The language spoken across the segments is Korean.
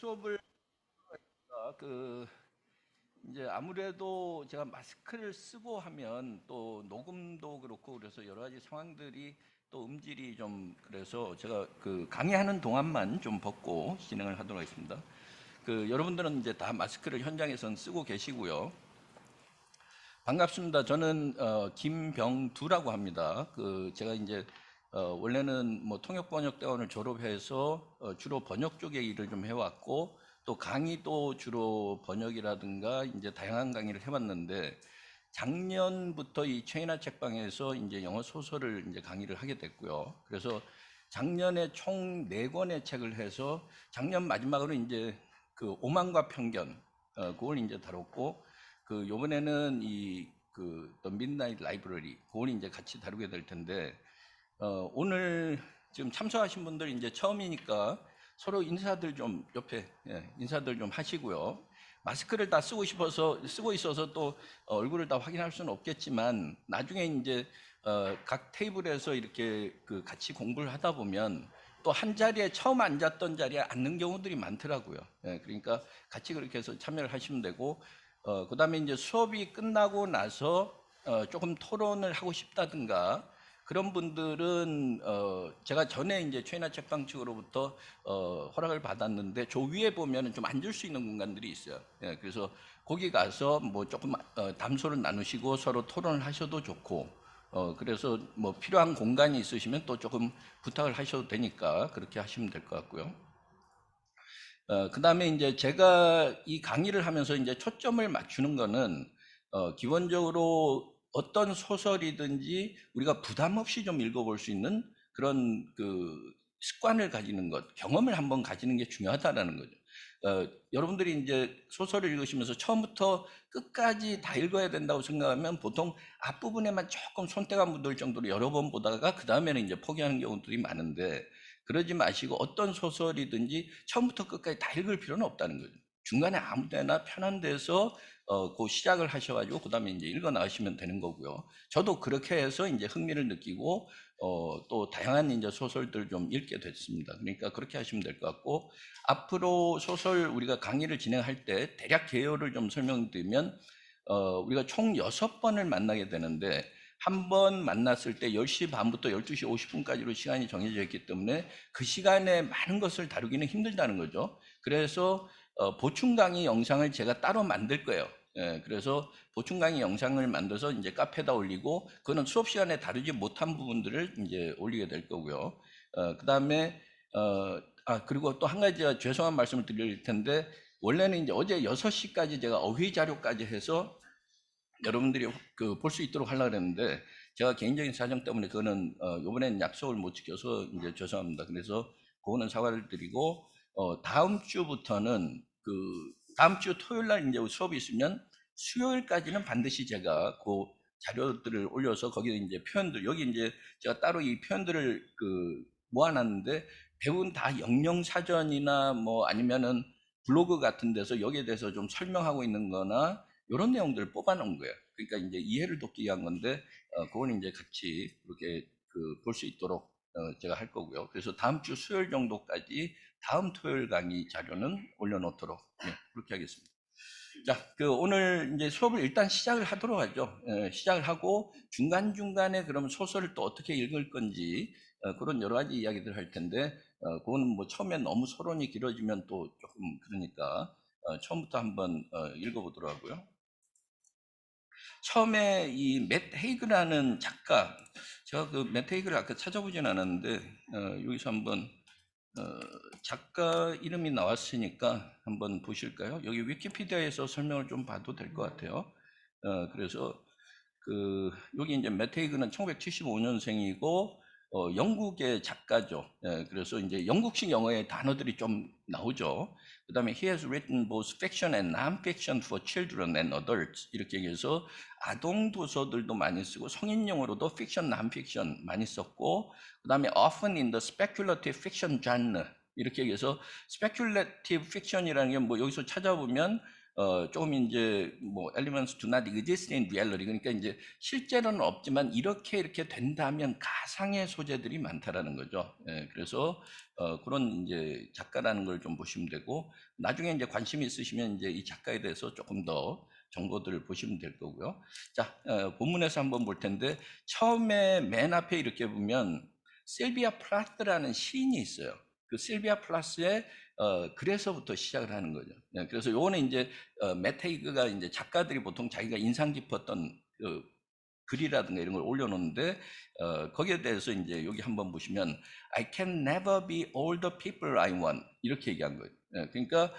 수업을 그 이제 아무래도 제가 마스크를 쓰고 하면 또 녹음도 그렇고 그래서 여러 가지 상황들이 또 음질이 좀 그래서 제가 그 강의하는 동안만 좀 벗고 진행을 하도록 하겠습니다. 여러분들은 이제 다 마스크를 현장에선 쓰고 계시고요. 반갑습니다. 저는 김병두라고 합니다. 제가 이제 원래는 뭐 통역번역대원을 졸업해서 주로 번역 쪽에 일을 좀 해왔고 또 강의도 주로 번역이라든가 이제 다양한 강의를 해왔는데 작년부터 이 최인아 책방에서 이제 영어 소설을 이제 강의를 하게 됐고요. 그래서 작년에 총 4권의 책을 해서 작년 마지막으로 이제 그 오만과 편견 그걸 이제 다뤘고 요번에는 The Midnight Library 그걸 이제 같이 다루게 될 텐데 오늘 지금 참석하신 분들 이제 처음이니까 서로 인사들 좀 옆에 인사들 좀 하시고요. 마스크를 다 쓰고 있어서 또 얼굴을 다 확인할 수는 없겠지만 나중에 이제 각 테이블에서 이렇게 같이 공부를 하다 보면 또 한 자리에 처음 앉았던 자리에 앉는 경우들이 많더라고요. 그러니까 같이 그렇게 해서 참여를 하시면 되고 그다음에 이제 수업이 끝나고 나서 조금 토론을 하고 싶다든가 그런 분들은 제가 전에 이제 최인아 책방 측으로부터 허락을 받았는데 저 위에 보면은 좀 앉을 수 있는 공간들이 있어요. 그래서 거기 가서 뭐 조금 담소를 나누시고 서로 토론을 하셔도 좋고 그래서 뭐 필요한 공간이 있으시면 또 조금 부탁을 하셔도 되니까 그렇게 하시면 될 것 같고요. 그 다음에 이제 제가 이 강의를 하면서 이제 초점을 맞추는 거는, 기본적으로 어떤 소설이든지 우리가 부담 없이 좀 읽어볼 수 있는 그런 습관을 가지는 것, 경험을 한번 가지는 게 중요하다라는 거죠. 여러분들이 이제 소설을 읽으시면서 처음부터 끝까지 다 읽어야 된다고 생각하면 보통 앞부분에만 조금 손때가 묻을 정도로 여러 번 보다가 그 다음에는 이제 포기하는 경우들이 많은데 그러지 마시고 어떤 소설이든지 처음부터 끝까지 다 읽을 필요는 없다는 거죠. 중간에 아무 데나 편한 데서 그 시작을 하셔가지고 그 다음에 이제 읽어 나가시면 되는 거고요. 저도 그렇게 해서 이제 흥미를 느끼고 또 다양한 이제 소설들 좀 읽게 됐습니다. 그러니까 그렇게 하시면 될 것 같고 앞으로 소설 우리가 강의를 진행할 때 대략 개요를 좀 설명드리면 우리가 총 6번을 만나게 되는데 한 번 만났을 때 10시 반부터 12시 50분까지로 시간이 정해져 있기 때문에 그 시간에 많은 것을 다루기는 힘들다는 거죠. 그래서 보충 강의 영상을 제가 따로 만들 거예요. 그래서 보충 강의 영상을 만들어서 이제 카페에다 올리고 그거는 수업 시간에 다루지 못한 부분들을 이제 올리게 될 거고요. 그다음에 그리고 또 한 가지 죄송한 말씀을 드릴 텐데 원래는 이제 어제 6시까지 제가 어휘 자료까지 해서 여러분들이 볼 수 있도록 하려고 했는데 제가 개인적인 사정 때문에 그거는 이번에는 약속을 못 지켜서 이제 죄송합니다. 그래서 그거는 사과를 드리고 다음 주부터는 다음 주 토요일 날 이제 수업이 있으면 수요일까지는 반드시 제가 그 자료들을 올려서 거기에 이제 표현들 여기 이제 제가 따로 이 표현들을 모아놨는데 대부분 다 영영 사전이나 뭐 아니면은 블로그 같은 데서 여기에 대해서 좀 설명하고 있는 거나 이런 내용들을 뽑아놓은 거예요. 그러니까 이제 이해를 돕기 위한 건데, 그건 이제 같이 그렇게 볼 수 있도록 제가 할 거고요. 그래서 다음 주 수요일 정도까지 다음 토요일 강의 자료는 올려놓도록 그렇게 하겠습니다. 자, 오늘 이제 수업을 일단 시작을 하도록 하죠. 시작을 하고 중간중간에 그럼 소설을 또 어떻게 읽을 건지 그런 여러 가지 이야기들 할 텐데 그거는 뭐 처음에 너무 서론이 길어지면 또 조금 그러니까 처음부터 한번 읽어보도록 하고요. 처음에 이 맷 헤이그라는 작가, 제가 맷 헤이그를 아까 찾아보진 않았는데 여기서 한번 작가 이름이 나왔으니까 한번 보실까요? 여기 위키피디아에서 설명을 좀 봐도 될 것 같아요. 그래서 여기 이제 맷 헤이그는 1975년생이고 영국의 작가죠. 그래서 이제 영국식 영어의 단어들이 좀 나오죠. 그 다음에 he has written both fiction and non-fiction for children and adults 이렇게 해서 아동 도서들도 많이 쓰고 성인 용어로도 fiction, non-fiction 많이 썼고 그 다음에 often in the speculative fiction genre 이렇게 해서 speculative fiction이라는 게 뭐 여기서 찾아보면 조금 이제 뭐 elements do not exist in reality, 그러니까 이제 실제로는 없지만 이렇게 된다면 가상의 소재들이 많다라는 거죠. 예, 그래서 그런 이제 작가라는 걸 좀 보시면 되고, 나중에 이제 관심이 있으시면 이제 이 작가에 대해서 조금 더 정보들을 보시면 될 거고요. 자, 본문에서 한번 볼 텐데, 처음에 맨 앞에 이렇게 보면 실비아 플라스라는 시인이 있어요. 그 실비아 플라스의 그래서부터 시작을 하는 거죠. 네, 그래서 요거는 이제 메테이그가 이제 작가들이 보통 자기가 인상 깊었던 그 글이라든가 이런 걸 올려놓는데, 거기에 대해서 이제 여기 한번 보시면 I can never be all the people I want 이렇게 얘기한 거예요. 예, 그러니까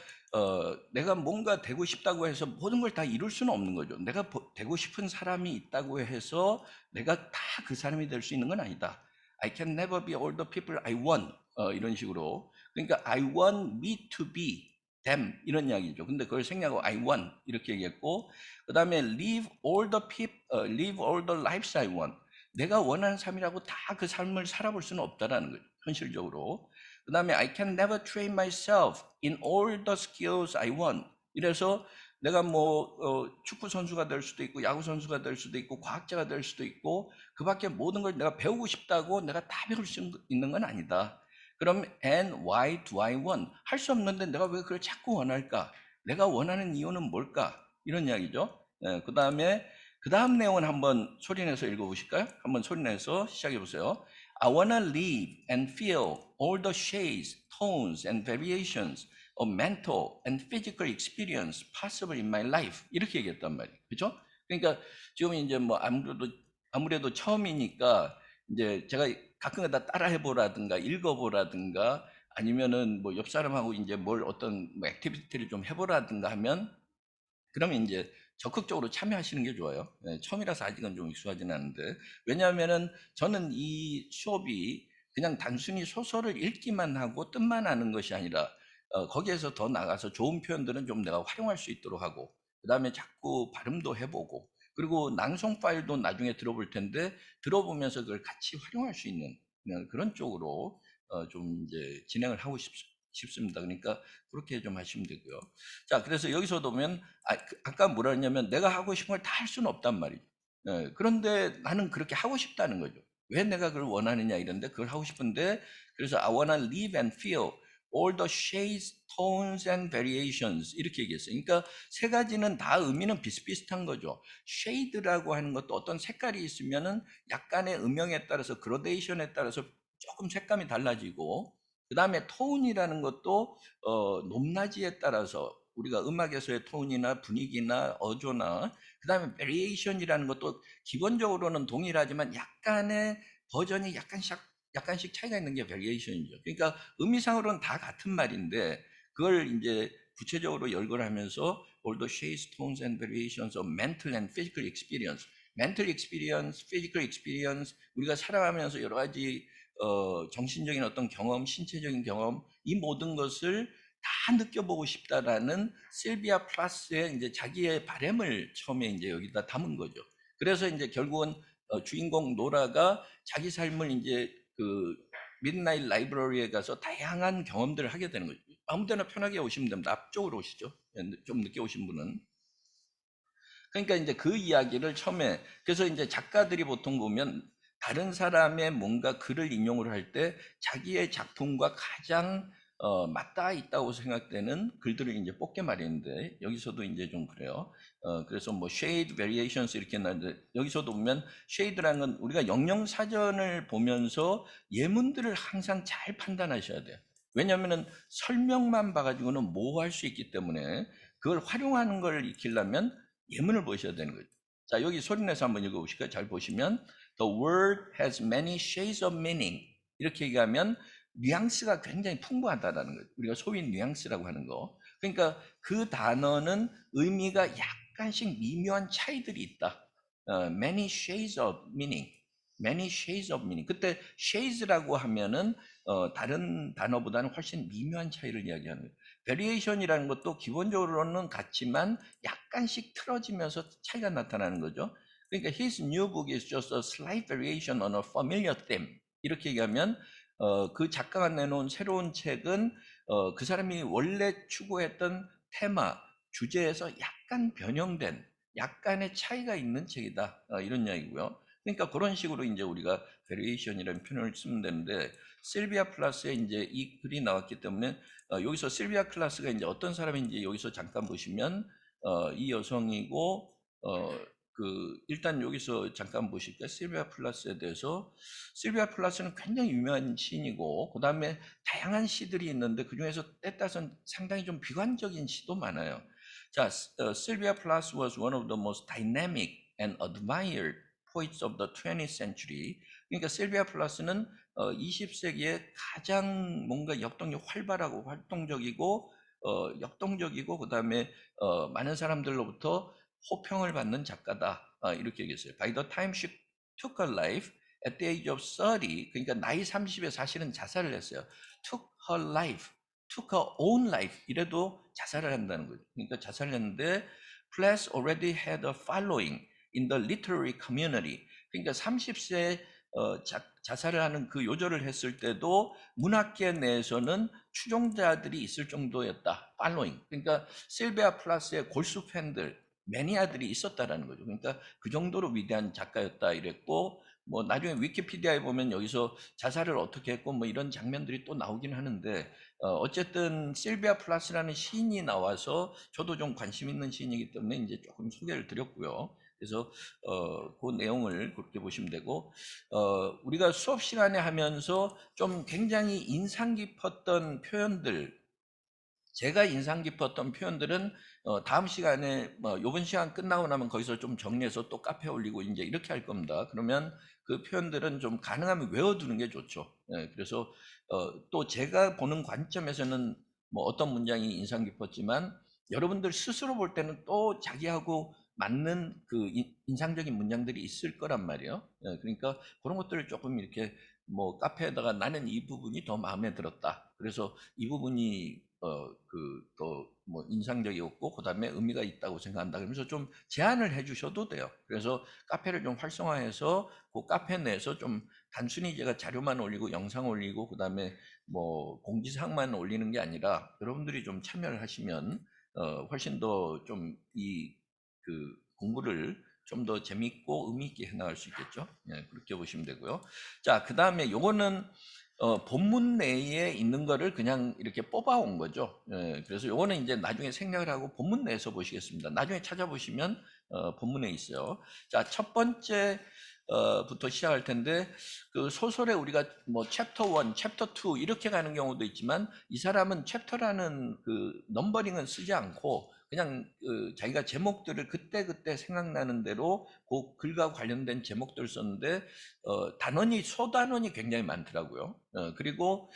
내가 뭔가 되고 싶다고 해서 모든 걸 다 이룰 수는 없는 거죠. 내가 되고 싶은 사람이 있다고 해서 내가 다 그 사람이 될 수 있는 건 아니다. I can never be all the people I want. 이런 식으로. 그러니까 I want me to be them 이런 이야기죠. 근데 그걸 생략하고 I want 이렇게 얘기했고, 그 다음에 live all the lives I want. 내가 원하는 삶이라고 다 그 삶을 살아볼 수는 없다라는 거죠. 현실적으로. 그 다음에 I can never train myself in all the skills I want. 이래서 내가 뭐 축구 선수가 될 수도 있고 야구 선수가 될 수도 있고 과학자가 될 수도 있고 그밖에 모든 걸 내가 배우고 싶다고 내가 다 배울 수 있는 건 아니다. 그럼 and why do I want? 할 수 없는데 내가 왜 그걸 자꾸 원할까? 내가 원하는 이유는 뭘까? 이런 이야기죠. 그 다음에 그 다음 내용은 한번 소리내서 읽어보실까요? 한번 소리내서 시작해 보세요. I wanna live and feel all the shades, tones, and variations of mental and physical experience possible in my life. 이렇게 얘기했단 말이에요. 그렇죠? 그러니까 지금 이제 뭐 아무래도 처음이니까 이제 제가 가끔가다 따라해보라든가 읽어보라든가 아니면은 뭐 옆 사람하고 이제 뭘 어떤 뭐 액티비티를 좀 해보라든가 하면 그러면 이제 적극적으로 참여하시는 게 좋아요. 네, 처음이라서 아직은 좀 익숙하지는 않은데, 왜냐하면은 저는 이 수업이 그냥 단순히 소설을 읽기만 하고 뜻만 아는 것이 아니라 거기에서 더 나가서 좋은 표현들은 좀 내가 활용할 수 있도록 하고, 그 다음에 자꾸 발음도 해보고, 그리고 낭송 파일도 나중에 들어볼 텐데 들어보면서 그걸 같이 활용할 수 있는 그런 쪽으로 좀 이제 진행을 하고 싶습니다. 그러니까 그렇게 좀 하시면 되고요. 자, 그래서 여기서 보면 아까 뭐라 했냐면 내가 하고 싶은 걸 다 할 수는 없단 말이죠. 그런데 나는 그렇게 하고 싶다는 거죠. 왜 내가 그걸 원하느냐 이런데 그걸 하고 싶은데, 그래서 I wanna live and feel all the shades, tones and variations 이렇게 얘기했어요. 그러니까 세 가지는 다 의미는 비슷비슷한 거죠. shade라고 하는 것도 어떤 색깔이 있으면은 약간의 음영에 따라서 그라데이션에 따라서 조금 색감이 달라지고, 그 다음에 톤이라는 것도 높낮이에 따라서 우리가 음악에서의 톤이나 분위기나 어조나, 그 다음에 베리에이션이라는 것도 기본적으로는 동일하지만 약간의 버전이 약간씩 차이가 있는 게 베리에이션이죠. 그러니까 의미상으로는 다 같은 말인데 그걸 이제 구체적으로 열거하면서 all the shades, tones and variations of mental and physical experience, mental experience, physical experience, 우리가 살아가면서 여러 가지 정신적인 어떤 경험, 신체적인 경험, 이 모든 것을 다 느껴보고 싶다라는 실비아 플라스의 이제 자기의 바램을 처음에 이제 여기다 담은 거죠. 그래서 이제 결국은 주인공 노라가 자기 삶을 이제 그 미드나잇 라이브러리에 가서 다양한 경험들을 하게 되는 거죠. 아무데나 편하게 오시면 됩니다. 앞쪽으로 오시죠. 좀 늦게 오신 분은. 그러니까 이제 그 이야기를 처음에, 그래서 이제 작가들이 보통 보면 다른 사람의 뭔가 글을 인용을 할 때 자기의 작품과 가장 맞닿아 있다고 생각되는 글들을 이제 뽑게 마련인데, 여기서도 이제 좀 그래요. 그래서 뭐 shade variations 이렇게 나는데, 여기서도 보면 shade라는 건 우리가 영영사전을 보면서 예문들을 항상 잘 판단하셔야 돼요. 왜냐하면은 설명만 봐가지고는 모호할 수 있기 때문에 그걸 활용하는 걸 익히려면 예문을 보셔야 되는 거죠. 자, 여기 소리내서 한번 읽어보실까요? 잘 보시면 The word has many shades of meaning. 이렇게 얘기하면 뉘앙스가 굉장히 풍부하다라는 거죠. 우리가 소위 뉘앙스라고 하는 거. 그러니까 그 단어는 의미가 약간씩 미묘한 차이들이 있다. Many shades of meaning. Many shades of meaning. 그때 shades라고 하면은 다른 단어보다는 훨씬 미묘한 차이를 이야기하는 거예요. 베리에이션이라는 것도 기본적으로는 같지만 약간씩 틀어지면서 차이가 나타나는 거죠. 그러니까 his new book is just a slight variation on a familiar theme. 이렇게 얘기하면 그 작가가 내놓은 새로운 책은 그 사람이 원래 추구했던 테마, 주제에서 약간 변형된 약간의 차이가 있는 책이다. 이런 이야기고요. 그러니까 그런 식으로 이제 우리가 베리에이션이라는 표현을 쓰면 되는데 실비아 플라스에 이제 이 글이 나왔기 때문에 여기서 실비아 클라스가 이제 어떤 사람인지 여기서 잠깐 보시면 이 여성이고 일단 여기서 잠깐 보실까요? 실비아 플라스에 대해서. 실비아 플라스는 굉장히 유명한 시인이고 그 다음에 다양한 시들이 있는데 그 중에서 때따라서는 상당히 좀 비관적인 시도 많아요. 자, Sylvia Plath was one of the most dynamic and admired poets of the 20th century. 그러니까 실비아 플라스는 20세기에 가장 뭔가 역동적, 활발하고 활동적이고 역동적이고 그다음에 많은 사람들로부터 호평을 받는 작가다. 이렇게 얘기했어요. By the time she took her life at the age of 30, 그러니까 나이 30에 사실은 자살을 했어요. took her life, took her own life 이래도 자살을 한다는 거죠. 그러니까 자살을 했는데 Plath already had a following in the literary community. 그러니까 30세 자살을 하는 그 요절을 했을 때도 문학계 내에서는 추종자들이 있을 정도였다. 팔로잉. 그러니까 실비아 플라스의 골수 팬들, 매니아들이 있었다라는 거죠. 그러니까 그 정도로 위대한 작가였다 이랬고 뭐 나중에 위키피디아에 보면 여기서 자살을 어떻게 했고 뭐 이런 장면들이 또 나오긴 하는데 어쨌든 실비아 플라스라는 시인이 나와서 저도 좀 관심 있는 시인이기 때문에 이제 조금 소개를 드렸고요. 그래서 그 내용을 그렇게 보시면 되고 우리가 수업 시간에 하면서 좀 굉장히 인상 깊었던 표현들, 제가 인상 깊었던 표현들은 다음 시간에 이번 시간 끝나고 나면 거기서 좀 정리해서 또 카페에 올리고 이제 이렇게 할 겁니다. 그러면 그 표현들은 좀 가능하면 외워두는 게 좋죠. 예, 그래서 또 제가 보는 관점에서는 뭐 어떤 문장이 인상 깊었지만 여러분들 스스로 볼 때는 또 자기하고 맞는 그 인상적인 문장들이 있을 거란 말이에요. 예, 그러니까 그런 것들을 조금 이렇게 뭐 카페에다가 나는 이 부분이 더 마음에 들었다. 그래서 이 부분이 또 뭐 인상적이었고 그다음에 의미가 있다고 생각한다. 그러면서 좀 제안을 해주셔도 돼요. 그래서 카페를 좀 활성화해서 그 카페 내에서 좀 단순히 제가 자료만 올리고 영상 올리고 그다음에 뭐 공지사항만 올리는 게 아니라 여러분들이 좀 참여를 하시면 훨씬 더 좀 이 그 공부를 좀 더 재밌고 의미 있게 해나갈 수 있겠죠. 예, 그렇게 보시면 되고요. 자, 그 다음에 요거는 본문 내에 있는 거를 그냥 이렇게 뽑아온 거죠. 예, 그래서 요거는 이제 나중에 생략을 하고 본문 내에서 보시겠습니다. 나중에 찾아보시면 본문에 있어요. 자, 첫 번째 부터 시작할 텐데 그 소설에 우리가 뭐 챕터 1, 챕터 2 이렇게 가는 경우도 있지만 이 사람은 챕터라는 그 넘버링은 쓰지 않고 그냥 자기가 제목들을 그때그때 생각나는 대로 그 글과 관련된 제목들을 썼는데 단원이 소단원이 굉장히 많더라고요. 그리고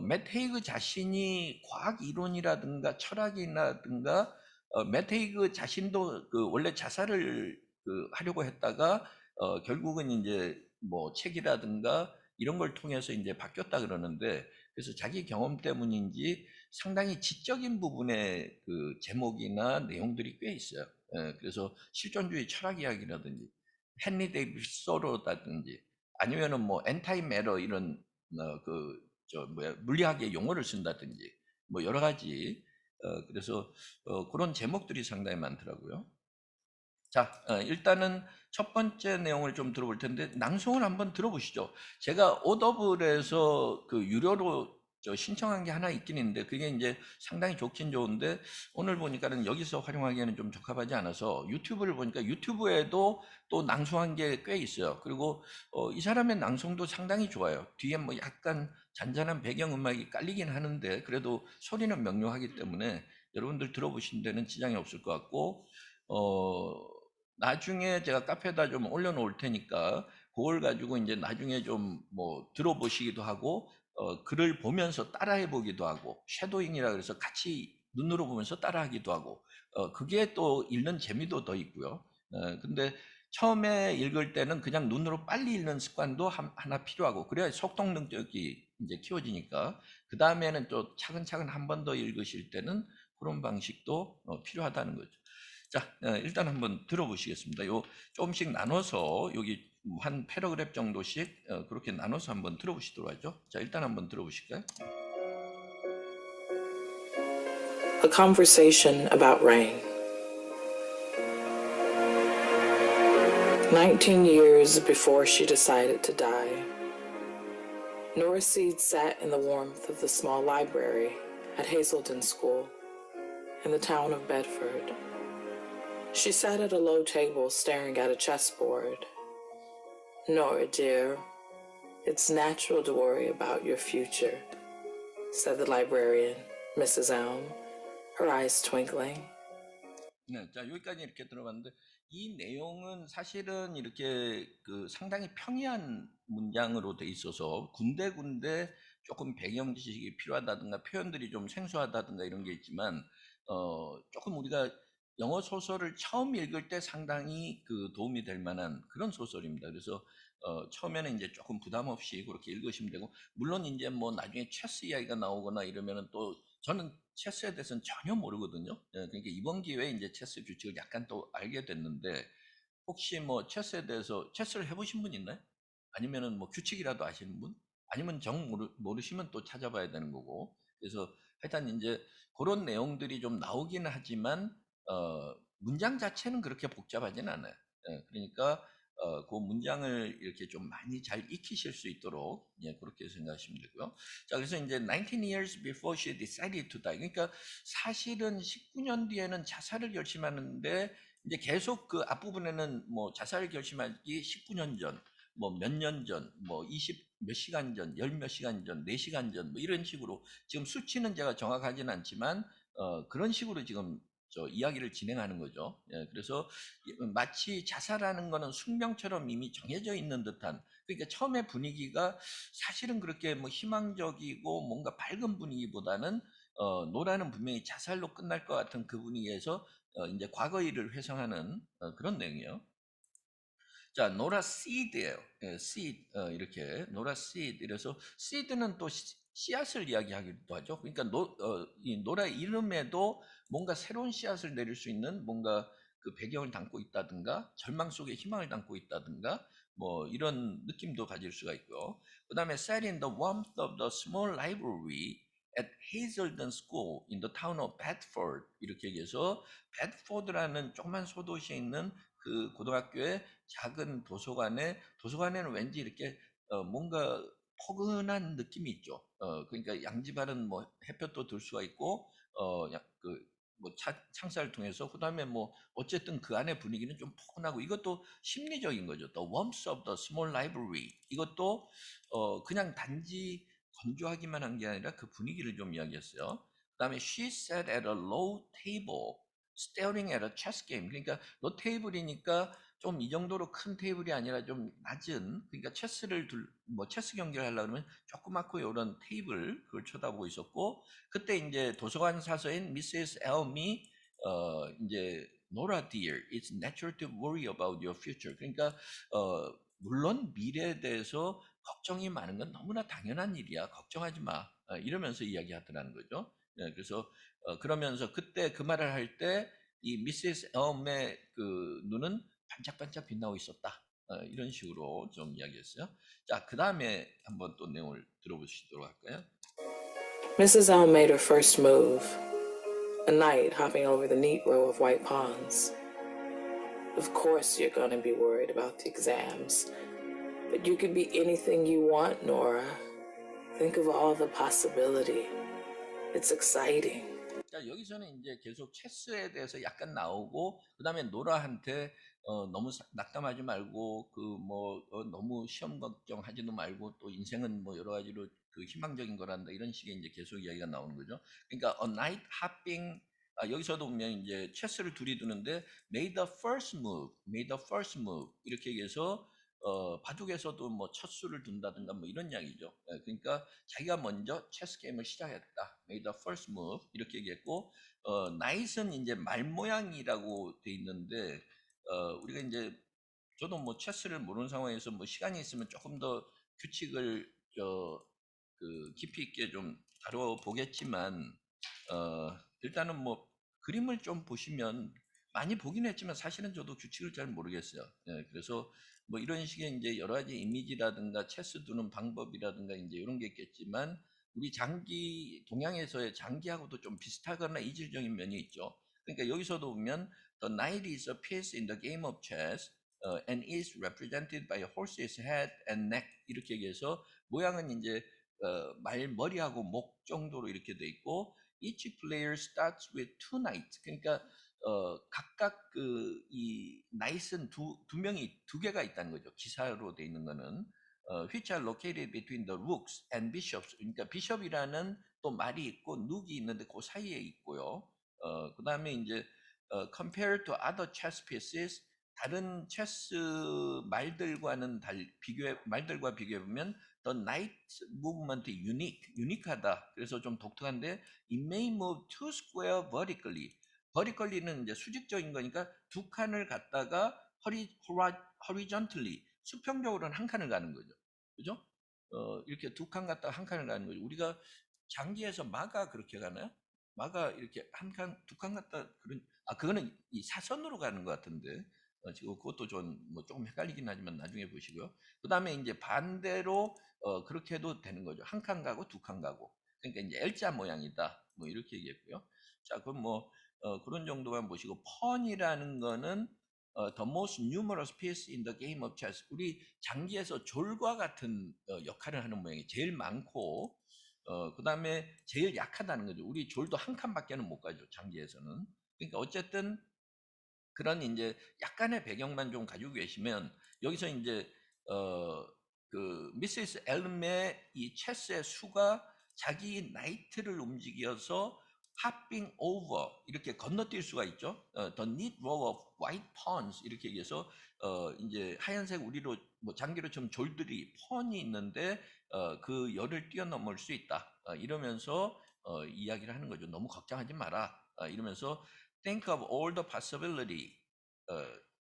맷 헤이그 자신이 과학 이론이라든가 철학이라든가 맷 헤이그 자신도 그 원래 자살을 하려고 했다가 결국은 이제 뭐 책이라든가 이런 걸 통해서 이제 바뀌었다 그러는데 그래서 자기 경험 때문인지 상당히 지적인 부분의 그 제목이나 내용들이 꽤 있어요. 그래서 실존주의 철학 이야기라든지 헨리 데이비스 소로라든지 아니면은 뭐 엔타이 매러 이런 물리학의 용어를 쓴다든지 뭐 여러 가지 그래서 그런 제목들이 상당히 많더라고요. 자, 일단은 첫 번째 내용을 좀 들어볼 텐데 낭송을 한번 들어보시죠. 제가 오더블에서 그 유료로 신청한 게 하나 있긴 있는데 그게 이제 상당히 좋긴 좋은데 오늘 보니까는 여기서 활용하기에는 좀 적합하지 않아서 유튜브를 보니까 유튜브에도 또 낭송한 게 꽤 있어요. 그리고 이 사람의 낭송도 상당히 좋아요. 뒤에 뭐 약간 잔잔한 배경음악이 깔리긴 하는데 그래도 소리는 명료하기 때문에 여러분들 들어보신 데는 지장이 없을 것 같고 나중에 제가 카페에다 좀 올려놓을 테니까 그걸 가지고 이제 나중에 좀 뭐 들어보시기도 하고 글을 보면서 따라해 보기도 하고 쉐도잉이라 그래서 같이 눈으로 보면서 따라하기도 하고 그게 또 읽는 재미도 더 있고요. 근데 처음에 읽을 때는 그냥 눈으로 빨리 읽는 습관도 하나 필요하고 그래야 속독 능력이 이제 키워지니까 그 다음에는 또 차근차근 한 번 더 읽으실 때는 그런 방식도 필요하다는 거죠. 자, 일단 한번 들어보시겠습니다. 요 조금씩 나눠서 여기 한 패러그랩 정도씩 그렇게 나눠서 한번 들어보시도록 하죠. 자, 일단 한번 들어보실까요? A conversation about rain. 19 years before she decided to die, Nora Seed sat in the warmth of the small library at Hazelden School in the town of Bedford. She sat at a low table staring at a chessboard. Nora, dear, it's natural to worry about your future, said the librarian, Mrs. Elm, her eyes twinkling. 네, 자 여기까지 이렇게 들어봤는데 이 내용은 사실은 이렇게 그 상당히 평이한 문장으로 돼 있어서 군데군데 조금 배경 지식이 필요하다든가 표현들이 좀 생소하다든가 이런 게 있지만 조금 우리가 영어 소설을 처음 읽을 때 상당히 그 도움이 될 만한 그런 소설입니다. 그래서 처음에는 이제 조금 부담 없이 그렇게 읽으시면 되고 물론 이제 뭐 나중에 체스 이야기가 나오거나 이러면은 또 저는 체스에 대해서는 전혀 모르거든요. 예, 그러니까 이번 기회에 이제 체스 규칙을 약간 또 알게 됐는데 혹시 뭐 체스에 대해서 체스를 해보신 분 있나요? 아니면은 뭐 규칙이라도 아시는 분? 아니면 모르시면 또 찾아봐야 되는 거고. 그래서 하여튼 이제 그런 내용들이 좀 나오기는 하지만 문장 자체는 그렇게 복잡하진 않아요. 예, 그러니까 그 문장을 이렇게 좀 많이 잘 익히실 수 있도록 예, 그렇게 생각하시면 되고요. 자, 그래서 이제 19 years before she decided to die. 그러니까 사실은 19년 뒤에는 자살을 결심하는데 이제 계속 그 앞부분에는 뭐 자살을 결심하기 19년 전, 뭐 몇 년 전, 뭐 20 몇 시간 전, 열 몇 시간 전, 4시간 전, 뭐 이런 식으로 지금 수치는 제가 정확하지는 않지만 그런 식으로 지금 저 이야기를 진행하는 거죠. 예, 그래서 마치 자살하는 거는 숙명처럼 이미 정해져 있는 듯한 그러니까 처음에 분위기가 사실은 그렇게 뭐 희망적이고 뭔가 밝은 분위기보다는 노라는 분명히 자살로 끝날 것 같은 그 분위기에서 이제 과거 일을 회상하는 그런 내용이에요. 자, 노라 씨드예요. 예, 씨드 이렇게 노라 씨드. 이래서 씨드는 또 씨앗을 이야기하기도 하죠. 그러니까 이 노라 이름에도 뭔가 새로운 씨앗을 내릴 수 있는 뭔가 그 배경을 담고 있다든가 절망 속에 희망을 담고 있다든가 뭐 이런 느낌도 가질 수가 있고요. 그다음에 sat in the warmth of the small library at Hazelden School in the town of Bedford 이렇게 얘기해서 베드포드라는 조그만 소도시에 있는 그 고등학교에 작은 도서관에는 왠지 이렇게 뭔가 포근한 느낌이 있죠. 그러니까 양지바른 뭐 햇볕도 들 수가 있고 그뭐 창살을 통해서 그다음에 뭐 어쨌든 그 안에 분위기는 좀 포근하고 이것도 심리적인 거죠. The warmth of the small library 이것도 그냥 단지 건조하기만 한 게 아니라 그 분위기를 좀 이야기했어요. 그다음에 she sat at a low table staring at a chess game. 그러니까 로 테이블이니까 좀 이 정도로 큰 테이블이 아니라 좀 낮은 그러니까 뭐 체스 경기를 하려고 그러면 조그맣고 이런 테이블 그걸 쳐다보고 있었고 그때 이제 도서관 사서인 미세스 엘미 이제 노라 dear, it's natural to worry about your future. 그러니까 물론 미래에 대해서 걱정이 많은 건 너무나 당연한 일이야. 걱정하지 마. 이러면서 이야기하더라는 거죠. 예, 그래서 그러면서 그때 그 말을 할 때 이 미세스 엘의 그 눈은 반짝반짝 빛나고 있었다. 이런 식으로 좀 이야기했어요. 자, 그 다음에 한번 또 내용을 들어보시도록 할까요? Mrs. Elm made her first move, a knight hopping over the neat row of white pawns. Of course you're going to be worried about the exams, but you could be anything you want, Nora. Think of all the possibility. It's exciting. 자, 여기서는 이제 계속 체스에 대해서 약간 나오고, 그 다음에 노라한테 너무 낙담하지 말고, 그 뭐 너무 시험 걱정하지도 말고, 또 인생은 뭐 여러 가지로 그 희망적인 거란다 이런 식의 이제 계속 이야기가 나오는 거죠. 그러니까 a night hopping 여기서도 보면 이제 체스를 둘이 두는데 made the first move, made the first move 이렇게 얘기해서 바둑에서도 뭐 첫 수를 둔다든가 뭐 이런 이야기죠. 그러니까 자기가 먼저 체스 게임을 시작했다. made the first move 이렇게 얘기했고 knight은 이제 말 모양이라고 돼 있는데 우리가 이제 저도 뭐 체스를 모르는 상황에서 뭐 시간이 있으면 조금 더 규칙을 그 깊이 있게 좀 다뤄보겠지만 일단은 뭐 그림을 좀 보시면 많이 보긴 했지만 사실은 저도 규칙을 잘 모르겠어요. 예, 그래서 뭐 이런 식의 이제 여러 가지 이미지라든가 체스 두는 방법이라든가 이제 이런 게 있겠지만 우리 장기 동양에서의 장기하고도 좀 비슷하거나 이질적인 면이 있죠. 그러니까 여기서도 보면 the knight is a piece in the game of chess and is represented by a horse's head and neck 이렇게 얘기해서 모양은 이제 머리하고 목 정도로 이렇게 돼 있고 each player starts with two knights 그러니까 각각 그 이 knight은 두 명이 두 개가 있다는 거죠. 기사로 돼 있는 거는 which are located between the rooks and bishops. 그러니까 비숍이라는 또 말이 있고 룩이 있는데 그 사이에 있고요. 그 다음에 이제 compared to other chess pieces 다른 체스 말들과는 말들과 비교해 보면 the knight movement 유니크하다. 그래서 좀 독특한데 it may move two square vertically. vertically는 이제 수직적인 거니까 두 칸을 갖다가 horizontally 수평적으로는 한 칸을 가는 거죠. 그죠? 이렇게 두 칸 갔다가 한 칸을 가는 거죠. 우리가 장기에서 마가 그렇게 가나요? 마가 이렇게 한 칸, 두 칸 갔다 그거는 이 사선으로 가는 것 같은데 지금 그것도 좀 뭐 조금 헷갈리긴 하지만 나중에 보시고요. 그 다음에 이제 반대로 그렇게 해도 되는 거죠. 한 칸 가고 두 칸 가고. 그러니까 이제 L자 모양이다. 뭐 이렇게 얘기했고요. 자, 그럼 뭐 그런 정도만 보시고 펀이라는 거는 the most numerous piece in the game of chess. 우리 장기에서 졸과 같은 역할을 하는 모양이 제일 많고 그 다음에 제일 약하다는 거죠. 우리 졸도 한 칸밖에는 못 가죠. 장기에서는. 그러니까 어쨌든 그런 이제 약간의 배경만 좀 가지고 계시면 여기서 이제 그 미세스 엘름의 이 체스의 수가 자기 나이트를 움직여서 hopping over 이렇게 건너뛸 수가 있죠. the neat row of white pawns 이렇게 얘기해서 이제 하얀색 우리로 뭐 장기로 좀 졸들이 펀이 있는데 그 열을 뛰어넘을 수 있다. 이러면서 이야기를 하는 거죠. 너무 걱정하지 마라. 이러면서 think of all the possibility.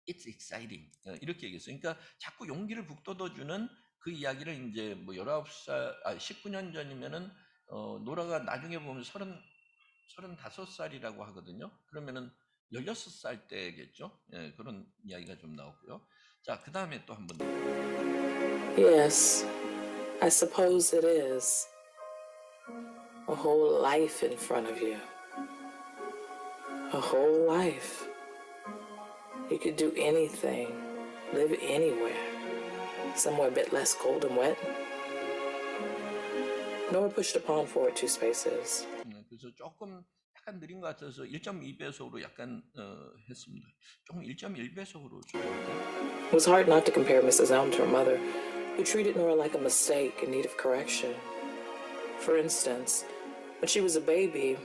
It's exciting. 이렇게 얘기했어요. 그러니까 자꾸 용기를 북돋워주는 그 이야기를 이제 뭐 19년 전이면은 노라가 나중에 보면 35살이라고 하거든요. 그러면은 16살 때겠죠. 예, 그런 이야기가 좀 나왔고요. 자, 그 다음에 또 한 번. Yes, I suppose it is. A whole life in front of you. A whole life. You could do anything, live anywhere. Somewhere a bit less cold and wet. Nora pushed a pawn forward 2 spaces. 그래서 조금 약간 느린 것 같아서 1.2배속으로 약간 했습니다. 조금 1.1배속으로 It was hard not to compare Mrs. Elm to her mother, who treated Nora like a mistake in need of correction. For instance, when she was a baby,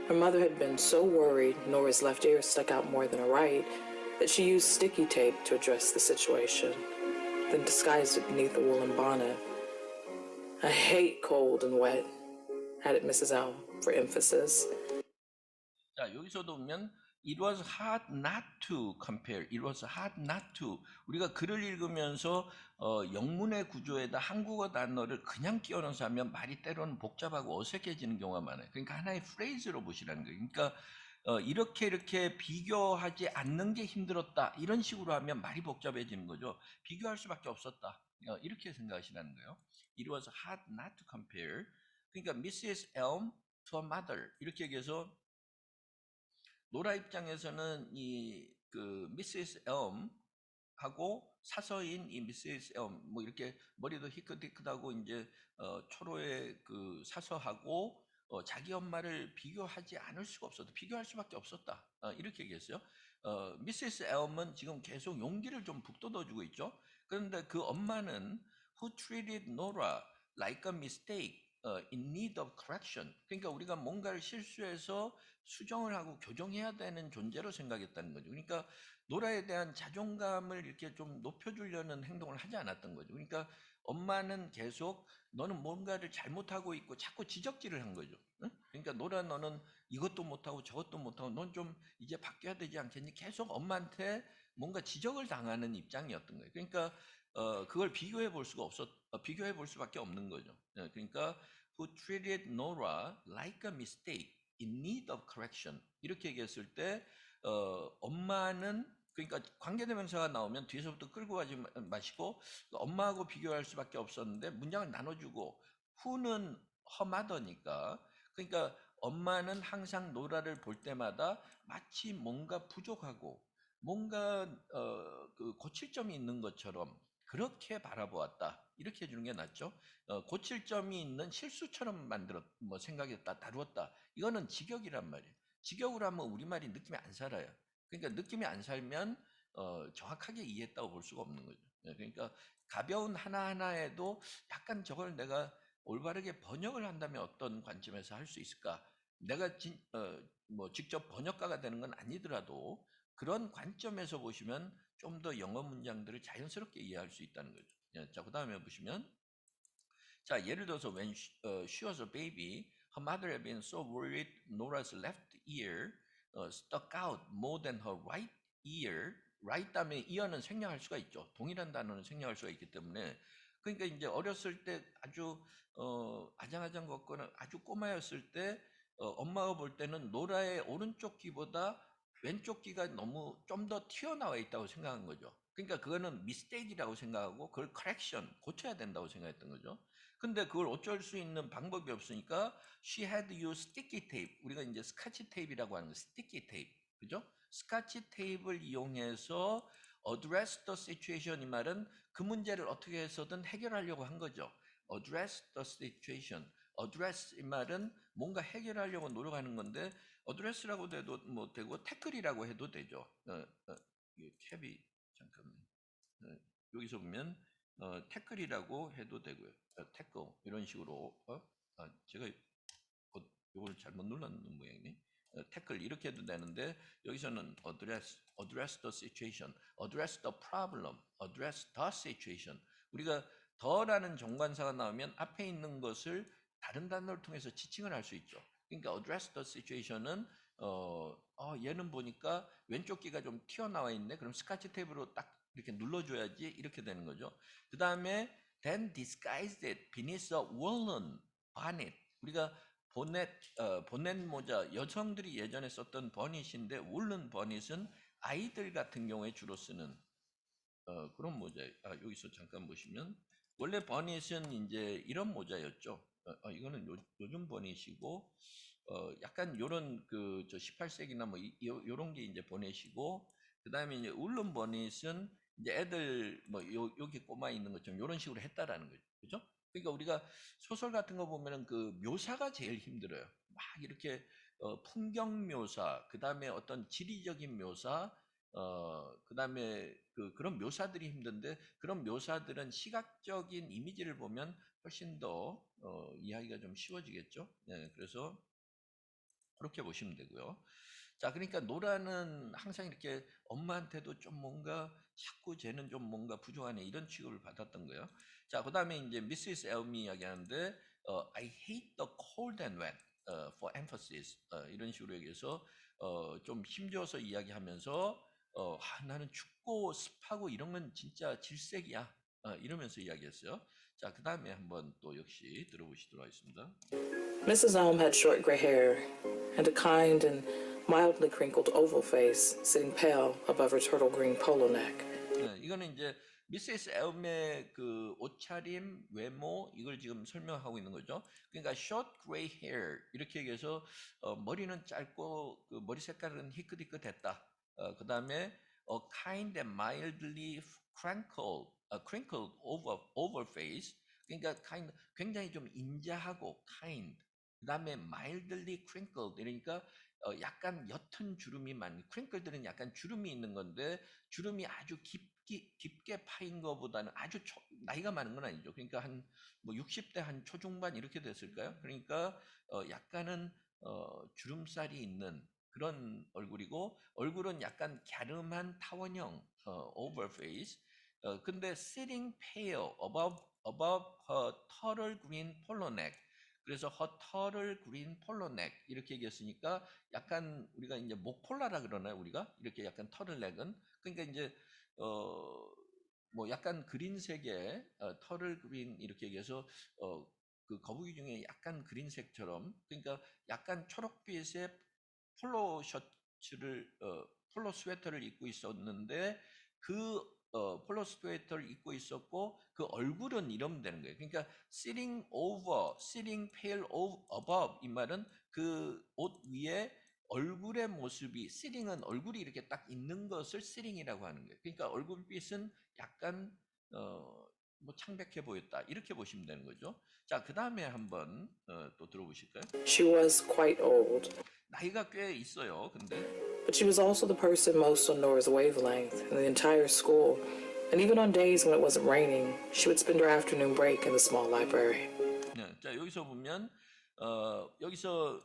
her mother had been so worried Nora's left ear stuck out more than her right that she used sticky tape to address the situation, then disguised it beneath a woolen bonnet. I hate cold and wet, added Mrs. Elm for emphasis. 자, 여기서도 보면 it was hard not to compare. It was hard not to. 우리가 글을 읽으면서 영문의 구조에다 한국어 단어를 그냥 끼워 넣어서 하면 말이 때로는 복잡하고 어색해지는 경우가 많아요. 그러니까 하나의 프레이즈로 보시라는 거예요. 그러니까 이렇게 비교하지 않는 게 힘들었다. 이런 식으로 하면 말이 복잡해지는 거죠. 비교할 수밖에 없었다. 이렇게 생각하시라는 거예요. It was hard not to compare. 그러니까 Mrs. Elm to a mother. 이렇게 얘기해서 노라 입장에서는 이 그 미세스 엘하고 사서인 이 미세스 엘뭐 이렇게 머리도 희끗희끗하고 이제 초로의 그 사서하고 자기 엄마를 비교하지 않을 수가 없었다. 비교할 수밖에 없었다. 이렇게 얘기했어요. 미세스 엘은 지금 계속 용기를 좀 북돋워주고 있죠. 그런데 그 엄마는 who treated Nora like a mistake in need of correction. 그러니까 우리가 뭔가를 실수해서 수정을 하고 교정해야 되는 존재로 생각했다는 거죠. 그러니까 노라에 대한 자존감을 이렇게 좀 높여주려는 행동을 하지 않았던 거죠. 그러니까 엄마는 계속 너는 뭔가를 잘못하고 있고 자꾸 지적질을 한 거죠. 응? 그러니까 노라 너는 이것도 못하고 저것도 못하고 넌 좀 이제 바뀌어야 되지 않겠니? 계속 엄마한테 뭔가 지적을 당하는 입장이었던 거예요. 그러니까 그걸 비교해 볼 수밖에 없는 거죠. 그러니까 who treated Nora like a mistake in need of correction 이렇게 얘기했을 때 엄마는 그러니까 관계대명사가 나오면 뒤에서부터 끌고 가지 마시고 엄마하고 비교할 수밖에 없었는데 문장을 나눠주고 who는 허마더니까. 그러니까 엄마는 항상 노라를 볼 때마다 마치 뭔가 부족하고 뭔가 그 고칠 점이 있는 것처럼 그렇게 바라보았다. 이렇게 해주는 게 낫죠. 고칠 점이 있는 실수처럼 생각했다, 다루었다. 이거는 직역이란 말이에요. 직역으로 하면 우리말이 느낌이 안 살아요. 그러니까 느낌이 안 살면 정확하게 이해했다고 볼 수가 없는 거죠. 그러니까 가벼운 하나하나에도 약간 저걸 내가 올바르게 번역을 한다면 어떤 관점에서 할 수 있을까? 내가 직접 번역가가 되는 건 아니더라도 그런 관점에서 보시면 좀 더 영어 문장들을 자연스럽게 이해할 수 있다는 거죠. 자, 그 다음에 보시면 자, 예를 들어서 she was a baby, her mother had been so worried Nora's left ear stuck out more than her right ear. right 다음에 ear는 생략할 수가 있죠. 동일한 단어는 생략할 수가 있기 때문에 그러니까 이제 어렸을 때 아주 아장아장 걷거나 아주 꼬마였을 때 엄마가 볼 때는 노라의 오른쪽 귀보다 왼쪽 귀가 너무 좀 더 튀어나와 있다고 생각한 거죠. 그러니까 그거는 미스테이크라고 생각하고 그걸 커렉션, 고쳐야 된다고 생각했던 거죠. 근데 그걸 어쩔 수 있는 방법이 없으니까 she had used sticky tape. 우리가 이제 스카치 테이프라고 하는 거 sticky tape. 그죠? 스카치 테이프를 이용해서 address the situation 이 말은 그 문제를 어떻게 해서든 해결하려고 한 거죠. address the situation. address 이 말은 뭔가 해결하려고 노력하는 건데 address라고 해도 뭐 되고 태클이라고 해도 되죠. 이 캡이 잠깐만. 여기서 보면 태클이라고 해도 되고요. 태클 이런 식으로 제가 이걸 잘못 눌렀는 모양이네. 태클 이렇게 해도 되는데 여기서는 address the situation, address the problem, address the situation. 우리가 더라는 정관사가 나오면 앞에 있는 것을 다른 단어를 통해서 지칭을 할 수 있죠. 그러니까 address the situation은 얘는 보니까 왼쪽 귀가 좀 튀어나와 있네. 그럼 스카치 탭으로 딱 이렇게 눌러줘야지 이렇게 되는 거죠. 그 다음에 then disguised it beneath a woolen bonnet. 우리가 보넷 모자, 여성들이 예전에 썼던 버닛인데 woolen bonit은 아이들 같은 경우에 주로 쓰는 그런 모자예요. 여기서 잠깐 보시면 원래 버닛은 이제 이런 모자였죠. 이거는 요즘 버닛이고 약간 요런 저 18세기나 뭐 요런 게 이제 버닛이고 그다음에 이제 울른 버닛은 이제 애들 뭐 여기 꼬마 있는 것처럼 요런 식으로 했다라는 거죠. 그죠? 그러니까 우리가 소설 같은 거 보면은 그 묘사가 제일 힘들어요. 막 이렇게 풍경 묘사, 그다음에 어떤 지리적인 묘사, 그다음에 그런 묘사들이 힘든데 그런 묘사들은 시각적인 이미지를 보면 훨씬 더 이해하기가 좀 쉬워지겠죠. 네, 그래서 그렇게 보시면 되고요. 자, 그러니까 노라는 항상 이렇게 엄마한테도 좀 뭔가 자꾸 쟤는 좀 뭔가 부족하네 이런 취급을 받았던 거예요. 자, 그다음에 이제 미시스 엘미 이야기하는데 I hate the cold and wet for emphasis 이런 식으로 얘기해서 좀 힘줘서 이야기하면서 나는 춥고 습하고 이런 건 진짜 질색이야 이러면서 이야기했어요. 자, 그다음에 한번 또 역시 들어보시도록 하겠습니다. Mrs. Elm had short gray hair and a kind and mildly crinkled oval face, sitting pale above her turtle green polo neck. 네, 이거는 이제 미세스 엘의 그 옷차림, 외모 이걸 지금 설명하고 있는 거죠. 그러니까 short gray hair 이렇게 얘기해서 머리는 짧고 그 머리 색깔은 희끗희끗했다. 그 다음에 a kind and mildly crinkled over face. 그러니까 굉장히 좀 인자하고 kind. 그 다음에 mildly crinkled 이러니까 약간 옅은 주름이 많은. crinkled는 약간 주름이 있는 건데 주름이 아주 깊게 파인 것보다는 아주 나이가 많은 건 아니죠. 그러니까 한 뭐 60대 한 초중반 이렇게 됐을까요? 그러니까 약간은 주름살이 있는 그런 얼굴이고 얼굴은 약간 갸름한 타원형 over face. 근데 sitting pale above her turtle green polo neck. 그래서 her turtle green polo neck 이렇게 얘기했으니까 약간 우리가 이제 목폴라라 그러나요? 우리가 이렇게 약간 터틀넥은 그러니까 이제 뭐 약간 그린색의 털을 그린 이렇게 얘기해서 그 거북이 중에 약간 그린색처럼 그러니까 약간 초록빛의 폴로 셔츠를 폴로 스웨터를 입고 있었는데 그 폴로 스웨터를 입고 있었고 그 얼굴은 이러면 되는 거예요. 그러니까 sitting over, sitting pale above 이 말은 그 옷 위에 얼굴의 모습이 sitting은 얼굴이 이렇게 딱 있는 것을 sitting이라고 하는 거예요. 그러니까 얼굴빛은 약간 뭐 창백해 보였다 이렇게 보시면 되는 거죠. 자, 그 다음에 한번 또 들어보실까요? She was quite old, 나이가 꽤 있어요. 근데 but she was also the person most on Nora's wavelength in the entire school. And even on days when it wasn't raining, she would spend her afternoon break in the small library. 네, 자 여기서 보면 여기서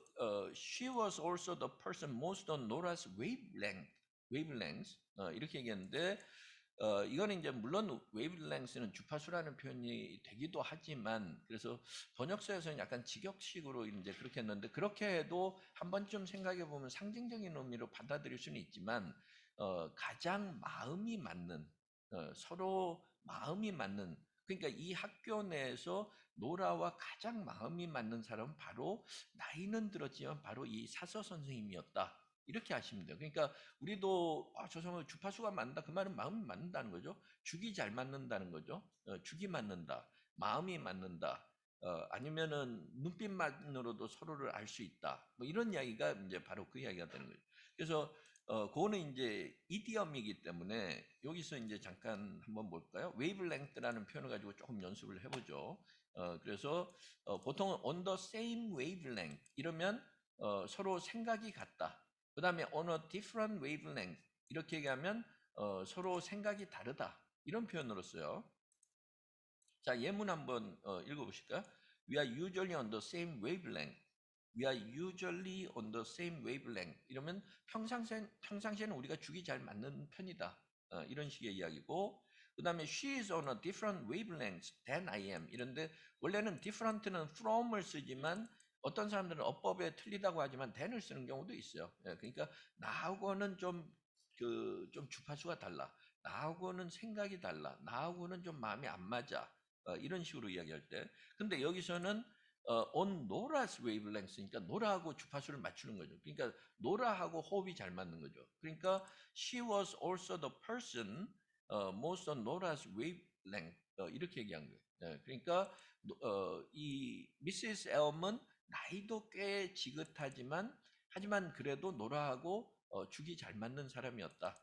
she was also the person most on Nora's wavelength 이렇게 얘기했는데 이거는 이제 물론 wavelength는 주파수라는 표현이 되기도 하지만 그래서 번역서에서는 약간 직역식으로 이제 그렇게 했는데 그렇게 해도 한 번쯤 생각해 보면 상징적인 의미로 받아들일 수는 있지만 가장 마음이 맞는 서로 마음이 맞는 그러니까 이 학교 내에서 노라와 가장 마음이 맞는 사람은 바로 나이는 들었지만 바로 이 사서 선생님이었다. 이렇게 하시면 돼요. 그러니까 우리도 저 사람 주파수가 맞는다. 그 말은 마음이 맞는다는 거죠. 죽이 잘 맞는다는 거죠. 죽이 맞는다. 마음이 맞는다. 아니면은 눈빛만으로도 서로를 알 수 있다. 뭐 이런 이야기가 이제 바로 그 이야기가 되는 거죠. 그래서 그거는 이제 이디엄이기 때문에 여기서 이제 잠깐 한번 볼까요? 웨이블랭크라는 표현을 가지고 조금 연습을 해보죠. 그래서 보통 on the same wavelength 이러면 서로 생각이 같다. 그 다음에 on a different wavelength 이렇게 얘기하면 서로 생각이 다르다. 이런 표현으로 써요. 자, 예문 한번 읽어보실까요? We are usually on the same wavelength. We are usually on the same wavelength. 이러면 평상시에는 우리가 죽이 잘 맞는 편이다. 이런 식의 이야기고 그 다음에 she is on a different wavelength than I am. 이런데 원래는 different는 from을 쓰지만 어떤 사람들은 어법에 틀리다고 하지만 than을 쓰는 경우도 있어요. 그러니까 나하고는 좀 주파수가 달라. 나하고는 생각이 달라. 나하고는 좀 마음이 안 맞아. 이런 식으로 이야기할 때. 근데 여기서는 on Nora's wavelength니까 노라하고 주파수를 맞추는 거죠. 그러니까 노라하고 호흡이 잘 맞는 거죠. 그러니까 she was also the person most on Nora's wavelength 이렇게 얘기한 거예요. 그러니까 이 미세스 엘먼 나이도 꽤 지긋하지만 하지만 그래도 노라하고 죽이 잘 맞는 사람이었다.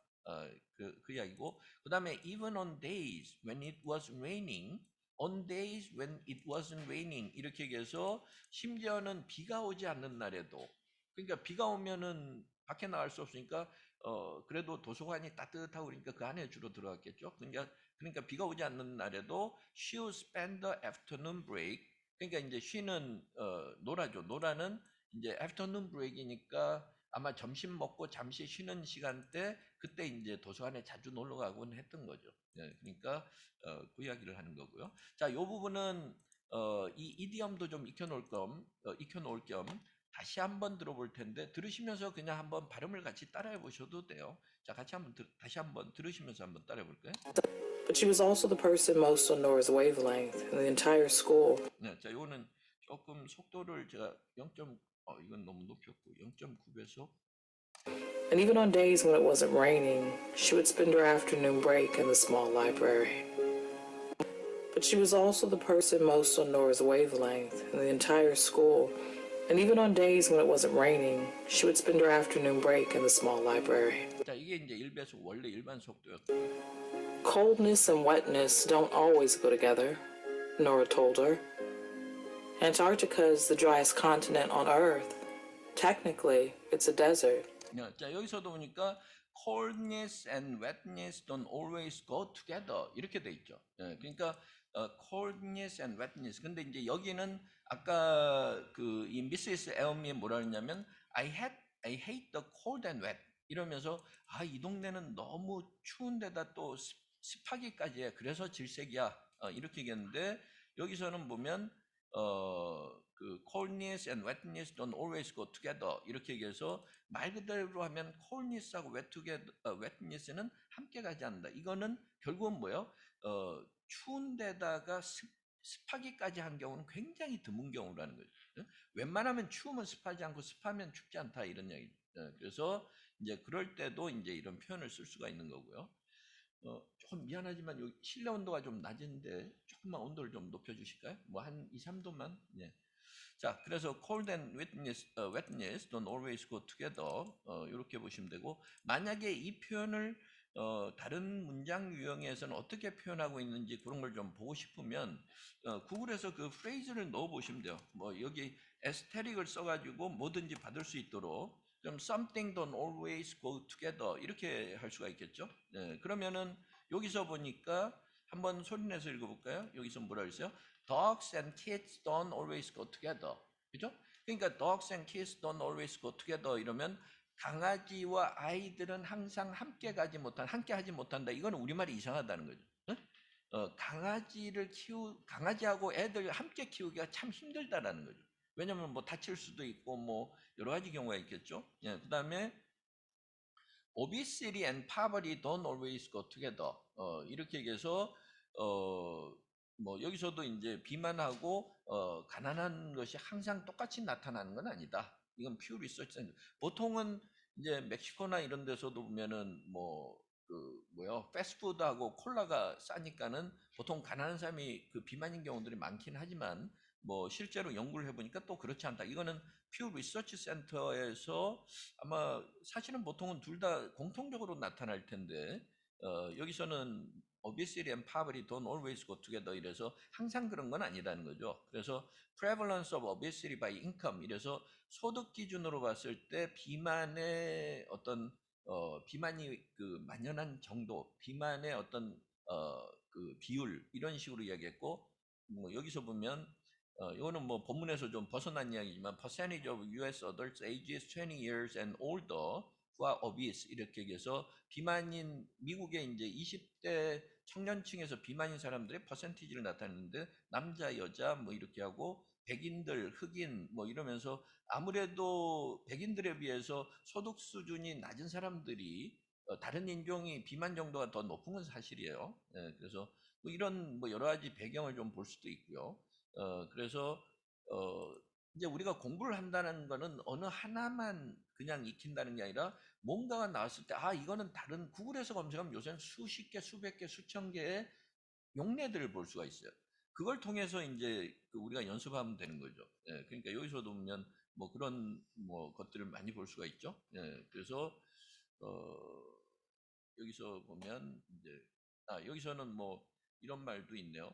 그 이야기고 그 다음에 even on days when it was raining on days when it wasn't raining 이렇게 얘기해서 심지어는 비가 오지 않는 날에도 그러니까 비가 오면은 밖에 나갈 수 없으니까 그래도 도서관이 따뜻하고 그러니까 그 안에 주로 들어갔겠죠. 그러니까 비가 오지 않는 날에도 she would spend the afternoon break 그러니까 이제 she는 노라죠. 노라는 이제 afternoon break이니까 아마 점심 먹고 잠시 쉬는 시간대 그때 이제 도서관에 자주 놀러 가곤 했던 거죠. 그러니까 그 이야기를 하는 거고요. 자, 이 부분은 이 이디엄도 좀 익혀놓을 겸 다시 한번 들어볼 텐데 들으시면서 그냥 한번 발음을 같이 따라해 보셔도 돼요. 자, 다시 한번 들으시면서 한번 따라해 볼까요? But she was also the person most on Nora's wavelength in the entire school. 네, 자, 이거는 조금 속도를 제가 이건 너무 높였고 0.9배속. And even on days when it wasn't raining, she would spend her afternoon break in the small library. But she was also the person most on Nora's wavelength in the entire school. And even on days when it wasn't raining, she would spend her afternoon break in the small library. 자, 이게 이제 1배속 원래 일반 속도였고. Coldness and wetness don't always go together, Nora told her. Antarctica is the driest continent on Earth. Technically, it's a desert. 자, 여기서도 보니까 coldness and wetness don't always go together 이렇게 돼 있죠. 그러니까 coldness and wetness. 근데 이제 여기는 아까 이 미세스 에어미에 뭐라 그랬냐면 I hate the cold and wet 이러면서 이 동네는 너무 추운데다 또 습하기까지 해. 그래서 질색이야. 이렇게 얘기했는데 여기서는 보면 coldness and wetness don't always go together 이렇게 얘기해서 말 그대로 하면 coldness하고 wetness는 함께 가지 않는다. 이거는 결국은 뭐예요? 추운 데다가 습하기까지 한 경우는 굉장히 드문 경우라는 거죠. 웬만하면 추우면 습하지 않고 습하면 춥지 않다 이런 얘기. 그래서 이제 그럴 때도 이제 이런 표현을 쓸 수가 있는 거고요. 조금 미안하지만 여기 실내 온도가 좀 낮은데 조금만 온도를 좀 높여주실까요? 뭐 한 2, 3도만. 예. 자, 그래서 cold and wetness don't always go together. 이렇게 보시면 되고, 만약에 이 표현을 다른 문장 유형에서는 어떻게 표현하고 있는지 그런 걸 좀 보고 싶으면 구글에서 그 프레이즈를 넣어 보시면 돼요. 뭐 여기 에스테릭을 써가지고 뭐든지 받을 수 있도록 좀 something don't always go together 이렇게 할 수가 있겠죠. 네, 그러면은 여기서 보니까 한번 소리내서 읽어볼까요? 여기서 뭐라 그랬어요? Dogs and kids don't always go together. 그죠? 그러니까 dogs and kids don't always go together 이러면 강아지와 아이들은 항상 함께 하지 못한다. 이거는 우리말이 이상하다는 거죠. 응? 강아지하고 애들 함께 키우기가 참 힘들다라는 거죠. 왜냐면 뭐 다칠 수도 있고 뭐 여러 가지 경우가 있겠죠. 예, 그 다음에 obesity and poverty don't always go together. 이렇게 얘기해서 뭐 여기서도 이제 비만하고 가난한 것이 항상 똑같이 나타나는 건 아니다. 이건 퓨 리서치. 보통은 이제 멕시코나 이런 데서도 보면은 뭐 그 뭐요 패스트푸드하고 콜라가 싸니까는 보통 가난한 사람이 그 비만인 경우들이 많긴 하지만 뭐 실제로 연구를 해보니까 또 그렇지 않다. 이거는 퓨 리서치 센터에서 아마 사실은 보통은 둘 다 공통적으로 나타날 텐데 여기서는 obesity and poverty don't always go together 이래서 항상 그런 건 아니라는 거죠. 그래서 prevalence of obesity by income 이래서 소득 기준으로 봤을 때 비만의 어떤 비만이 그 만연한 정도, 비만의 어떤 그 비율 이런 식으로 이야기했고 뭐 여기서 보면 이거는 뭐 본문에서 좀 벗어난 이야기지만 percentage of US adults ages 20 years and older who are obese 이렇게 얘기해서 비만인 미국의 이제 20대 청년층에서 비만인 사람들의 퍼센티지를 나타내는데 남자 여자 뭐 이렇게 하고 백인들 흑인 뭐 이러면서 아무래도 백인들에 비해서 소득 수준이 낮은 사람들이 다른 인종이 비만 정도가 더 높은 건 사실이에요. 예, 그래서 뭐 이런 뭐 여러 가지 배경을 좀 볼 수도 있고요. 그래서 어, 이제 우리가 공부를 한다는 거는 어느 하나만 그냥 익힌다는 게 아니라 뭔가가 나왔을 때, 아, 이거는 다른, 구글에서 검색하면 요새는 수십 개, 수백 개, 수천 개의 용례들을 볼 수가 있어요. 그걸 통해서 이제 그 우리가 연습하면 되는 거죠. 예, 그러니까 여기서도 보면 뭐 그런 뭐 것들을 많이 볼 수가 있죠. 예, 그래서, 여기서 보면 이제 여기서는 뭐 이런 말도 있네요.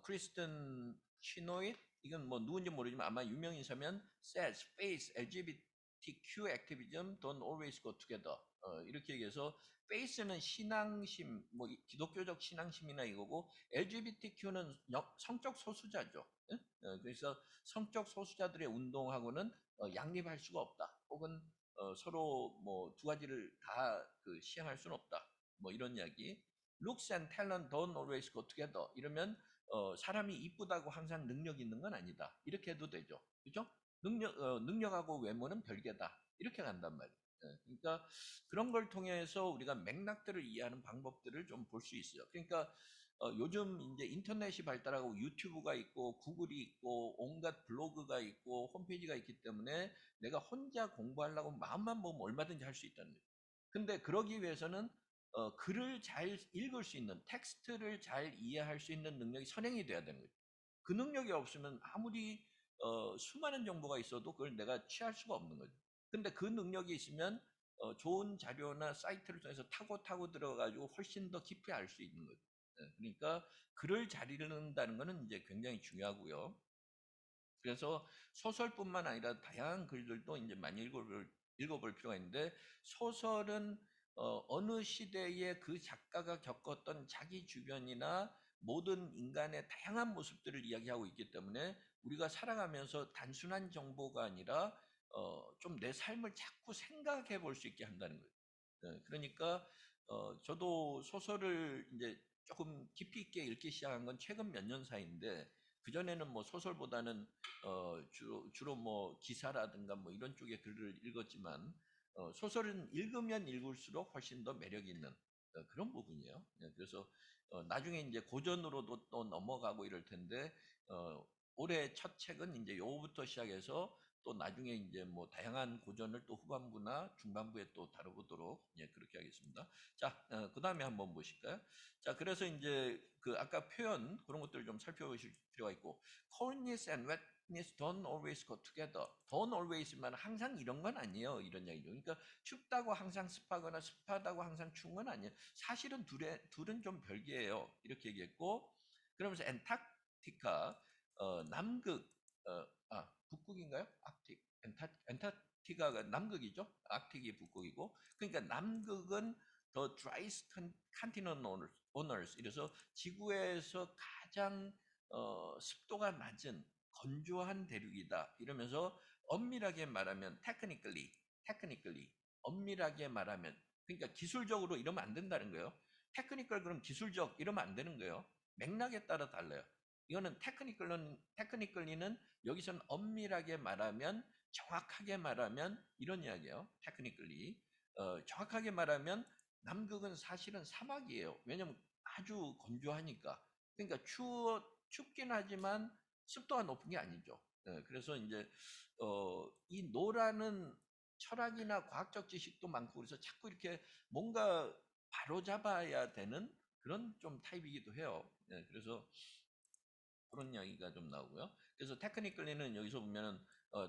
크리스튼 치노잇 이건 뭐 누군지 모르지만 아마 유명 인사면 says face LGBTQ activism don't always go together. 이렇게 얘기해서 face는 신앙심 뭐 기독교적 신앙심이나 이거고 LGBTQ는 성적 소수자죠. 예? 그래서 성적 소수자들의 운동하고는 양립할 수가 없다. 혹은 서로 뭐 두 가지를 다 그 시행할 수는 없다. 뭐 이런 이야기. Looks and talent don't always go together. 이러면 사람이 이쁘다고 항상 능력 있는 건 아니다. 이렇게 해도 되죠. 그죠? 능력하고 외모는 별개다. 이렇게 간단 말이에요. 예, 그러니까 그런 걸 통해서 우리가 맥락들을 이해하는 방법들을 좀 볼 수 있어요. 그러니까 요즘 이제 인터넷이 발달하고 유튜브가 있고 구글이 있고 온갖 블로그가 있고 홈페이지가 있기 때문에 내가 혼자 공부하려고 마음만 먹으면 얼마든지 할 수 있다는 거예요. 근데 그러기 위해서는 글을 잘 읽을 수 있는 텍스트를 잘 이해할 수 있는 능력이 선행이 돼야 되는 거예요. 그 능력이 없으면 아무리 수많은 정보가 있어도 그걸 내가 취할 수가 없는 거죠. 근데 그 능력이 있으면 좋은 자료나 사이트를 통해서 타고 들어가지고 훨씬 더 깊이 알 수 있는 거죠. 예, 그러니까 글을 잘 읽는다는 것은 이제 굉장히 중요하고요. 그래서 소설뿐만 아니라 다양한 글들도 이제 많이 읽어볼 필요가 있는데 소설은 어느 시대에 그 작가가 겪었던 자기 주변이나 모든 인간의 다양한 모습들을 이야기하고 있기 때문에 우리가 살아가면서 단순한 정보가 아니라 좀 내 삶을 자꾸 생각해 볼 수 있게 한다는 거예요. 그러니까 저도 소설을 이제 조금 깊이 있게 읽기 시작한 건 최근 몇 년 사이인데 그전에는 뭐 소설보다는 주로 뭐 기사라든가 뭐 이런 쪽의 글을 읽었지만 소설은 읽으면 읽을수록 훨씬 더 매력 있는 그런 부분이에요. 그래서 나중에 이제 고전으로도 또 넘어가고 이럴 텐데 올해 첫 책은 이제 요거부터 시작해서 또 나중에 이제 뭐 다양한 고전을 또 후반부나 중반부에 또 다뤄보도록 예, 그렇게 하겠습니다. 자, 그 다음에 한번 보실까요? 자, 그래서 이제 그 아까 표현 그런 것들을 좀 살펴보실 필요가 있고, coldness and wetness don't always go together. don't always만 항상 이런 건 아니에요. 이런 얘기죠. 그러니까 춥다고 항상 습하거나 습하다고 항상 추운 건 아니에요. 사실은 둘은 좀 별개예요. 이렇게 얘기했고, 그러면서 엔타티카 남극 북극인가요? 아틱 엔타티카가 남극이죠. 아틱이 북극이고, 그러니까 남극은 the driest continent owners 이래서 지구에서 가장 습도가 낮은 건조한 대륙이다. 이러면서 엄밀하게 말하면 technically 엄밀하게 말하면, 그러니까 기술적으로 이러면 안 된다는 거예요. 테크니컬 그럼 기술적 이러면 안 되는 거예요. 맥락에 따라 달라요. 이거는 테크니컬리는 여기서는 엄밀하게 말하면, 정확하게 말하면 이런 이야기예요. 테크니컬리 정확하게 말하면 남극은 사실은 사막이에요. 왜냐면 아주 건조하니까. 그러니까 춥긴 하지만 습도가 높은 게 아니죠. 그래서 이제 이 노라는 철학이나 과학적 지식도 많고 그래서 자꾸 이렇게 뭔가 바로잡아야 되는 그런 좀 타입이기도 해요. 그래서 그런 이야기가 좀 나오고요. 그래서 테크니컬리는 여기서 보면은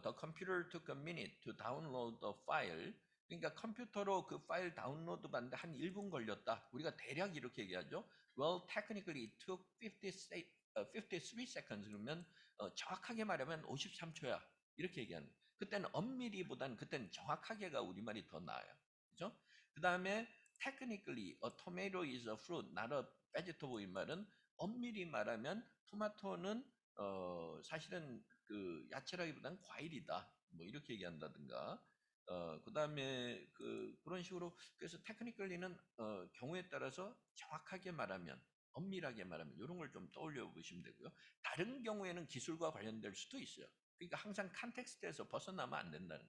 the computer took a minute to download the file. 그러니까 컴퓨터로 그 파일 다운로드 받는데 한 1분 걸렸다. 우리가 대략 이렇게 얘기하죠. Well, technically it took 53 seconds. 그러면 정확하게 말하면 53초야. 이렇게 얘기하는 거예요. 그때는 엄밀히보다는 그때는 정확하게가 우리말이 더 나아요. 그죠? 그 다음에 technically a tomato is a fruit, not a vegetable. 이 말은 엄밀히 말하면 토마토는 사실은 그 야채라기보다는 과일이다. 뭐 이렇게 얘기한다든가. 그다음에 그런 식으로 그래서 테크니컬리는 경우에 따라서 정확하게 말하면, 엄밀하게 말하면 이런 걸 좀 떠올려 보시면 되고요. 다른 경우에는 기술과 관련될 수도 있어요. 그러니까 항상 컨텍스트에서 벗어나면 안 된다는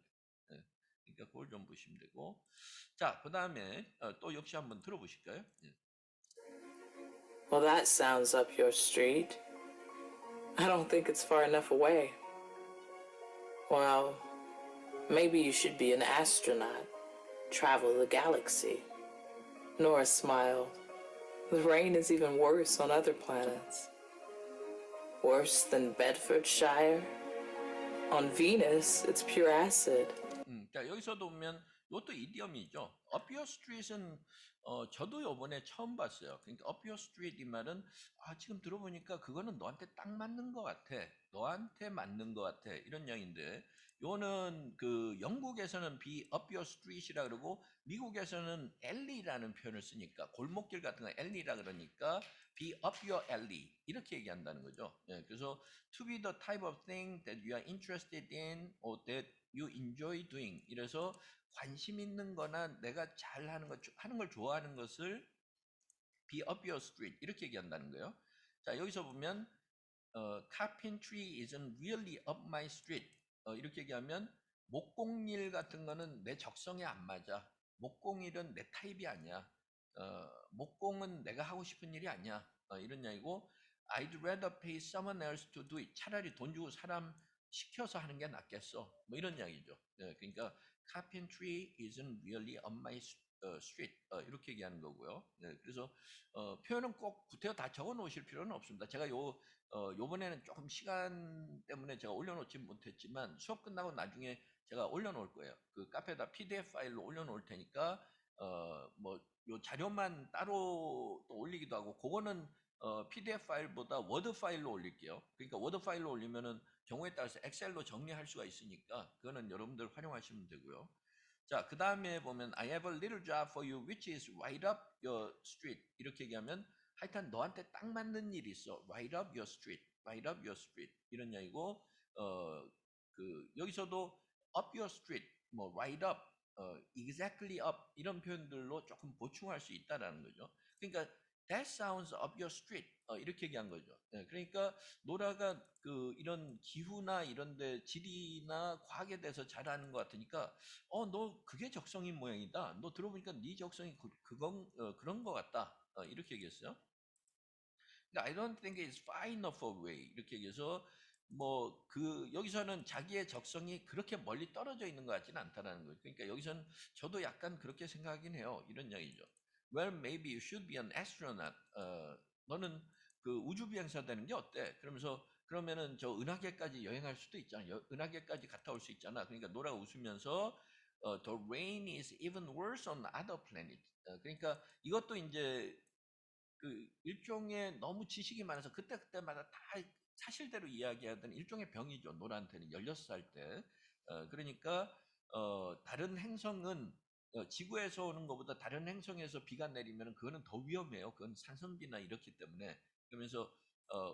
거예요. 그러니까 그걸 좀 보시면 되고. 자, 그다음에 또 역시 한번 들어보실까요? Well, that sounds up your street. I don't think it's far enough away. Well, maybe you should be an astronaut, travel the galaxy. Nora smiled. The rain is even worse on other planets. Worse than Bedfordshire? On Venus, it's pure acid. 자, 여기서도 보면 이것도 이디엄이죠. Up your street은 저도 요번에 처음 봤어요. 그러니까 up your street 이 말은 지금 들어보니까 그거는 너한테 딱 맞는 것 같아. 너한테 맞는 것 같아. 이런 이야기인데 요는 그 영국에서는 be up your street이라 그러고 미국에서는 alley라는 표현을 쓰니까 골목길 같은 거 alley라 그러니까 be up your alley 이렇게 얘기한다는 거죠. 예, 그래서 to be the type of thing that you are interested in or that you enjoy doing. 이래서 관심 있는 거나 내가 잘하는 거, 하는 걸 좋아하는 것을 be up your street. 이렇게 얘기한다는 거예요. 자, 여기서 보면, carpentry isn't really up my street. 이렇게 얘기하면, 목공일 같은 거는 내 적성에 안 맞아. 목공일은 내 타입이 아니야. 목공은 내가 하고 싶은 일이 아니야. 이런 이야기고, I'd rather pay someone else to do it. 차라리 돈 주고 사람 시켜서 하는 게 낫겠어. 뭐 이런 이야기죠. 그러니까 carpentry isn't really on my street. 이렇게 얘기하는 거고요. 그래서 표현은 꼭 구태여 다 적어 놓으실 필요는 없습니다. 제가 요번에는 조금 시간 때문에 제가 올려놓지 못했지만 수업 끝나고 나중에 제가 올려놓을 거예요. 그 카페에다 PDF 파일로 올려놓을 테니까 뭐 요 자료만 따로 또 올리기도 하고 그거는 PDF 파일보다 워드 파일로 올릴게요. 그러니까 워드 파일로 올리면은 경우에 따라서 엑셀로 정리할 수가 있으니까 그거는 여러분들 활용하시면 되고요. 자, 그 다음에 보면 I have a little job for you which is right up your street. 이렇게 얘기하면 하여튼 너한테 딱 맞는 일이 있어. right up your street. right up your street. 이런 얘기고 여기서도 up your street, 뭐 right up, exactly up 이런 표현들로 조금 보충할 수 있다라는 거죠. 그러니까 that sounds up your street. 이렇게 얘기한 거죠. 그러니까 노라가 이런 기후나 이런데 지리나 과학에 대해서 잘 아는 것 같으니까 너 그게 적성인 모양이다. 너 들어보니까 네 적성이 그런 것 같다. 이렇게 얘기했어요. 그러니까 I don't think it's far enough away. 이렇게 얘기해서 뭐 그 여기서는 자기의 적성이 그렇게 멀리 떨어져 있는 것 같지는 않다라는 거예요. 그러니까 여기서는 저도 약간 그렇게 생각하긴 해요. 이런 이야기죠. Well, maybe you should be an astronaut. 너는 그 우주 비행사 되는 게 어때? 그러면서 그러면은 저 은하계까지 여행할 수도 있잖아. 은하계까지 갔다 올 수 있잖아. 그러니까 노라가 웃으면서 The rain is even worse on other planets. 그러니까 이것도 이제 그 일종의 너무 지식이 많아서 그때그때마다 다 사실대로 이야기하던 일종의 병이죠. 노라한테는 16살 때. 그러니까 다른 행성은 지구에서 오는 것보다 다른 행성에서 비가 내리면 그거는 더 위험해요. 그건 산성비나 이렇기 때문에. 그러면서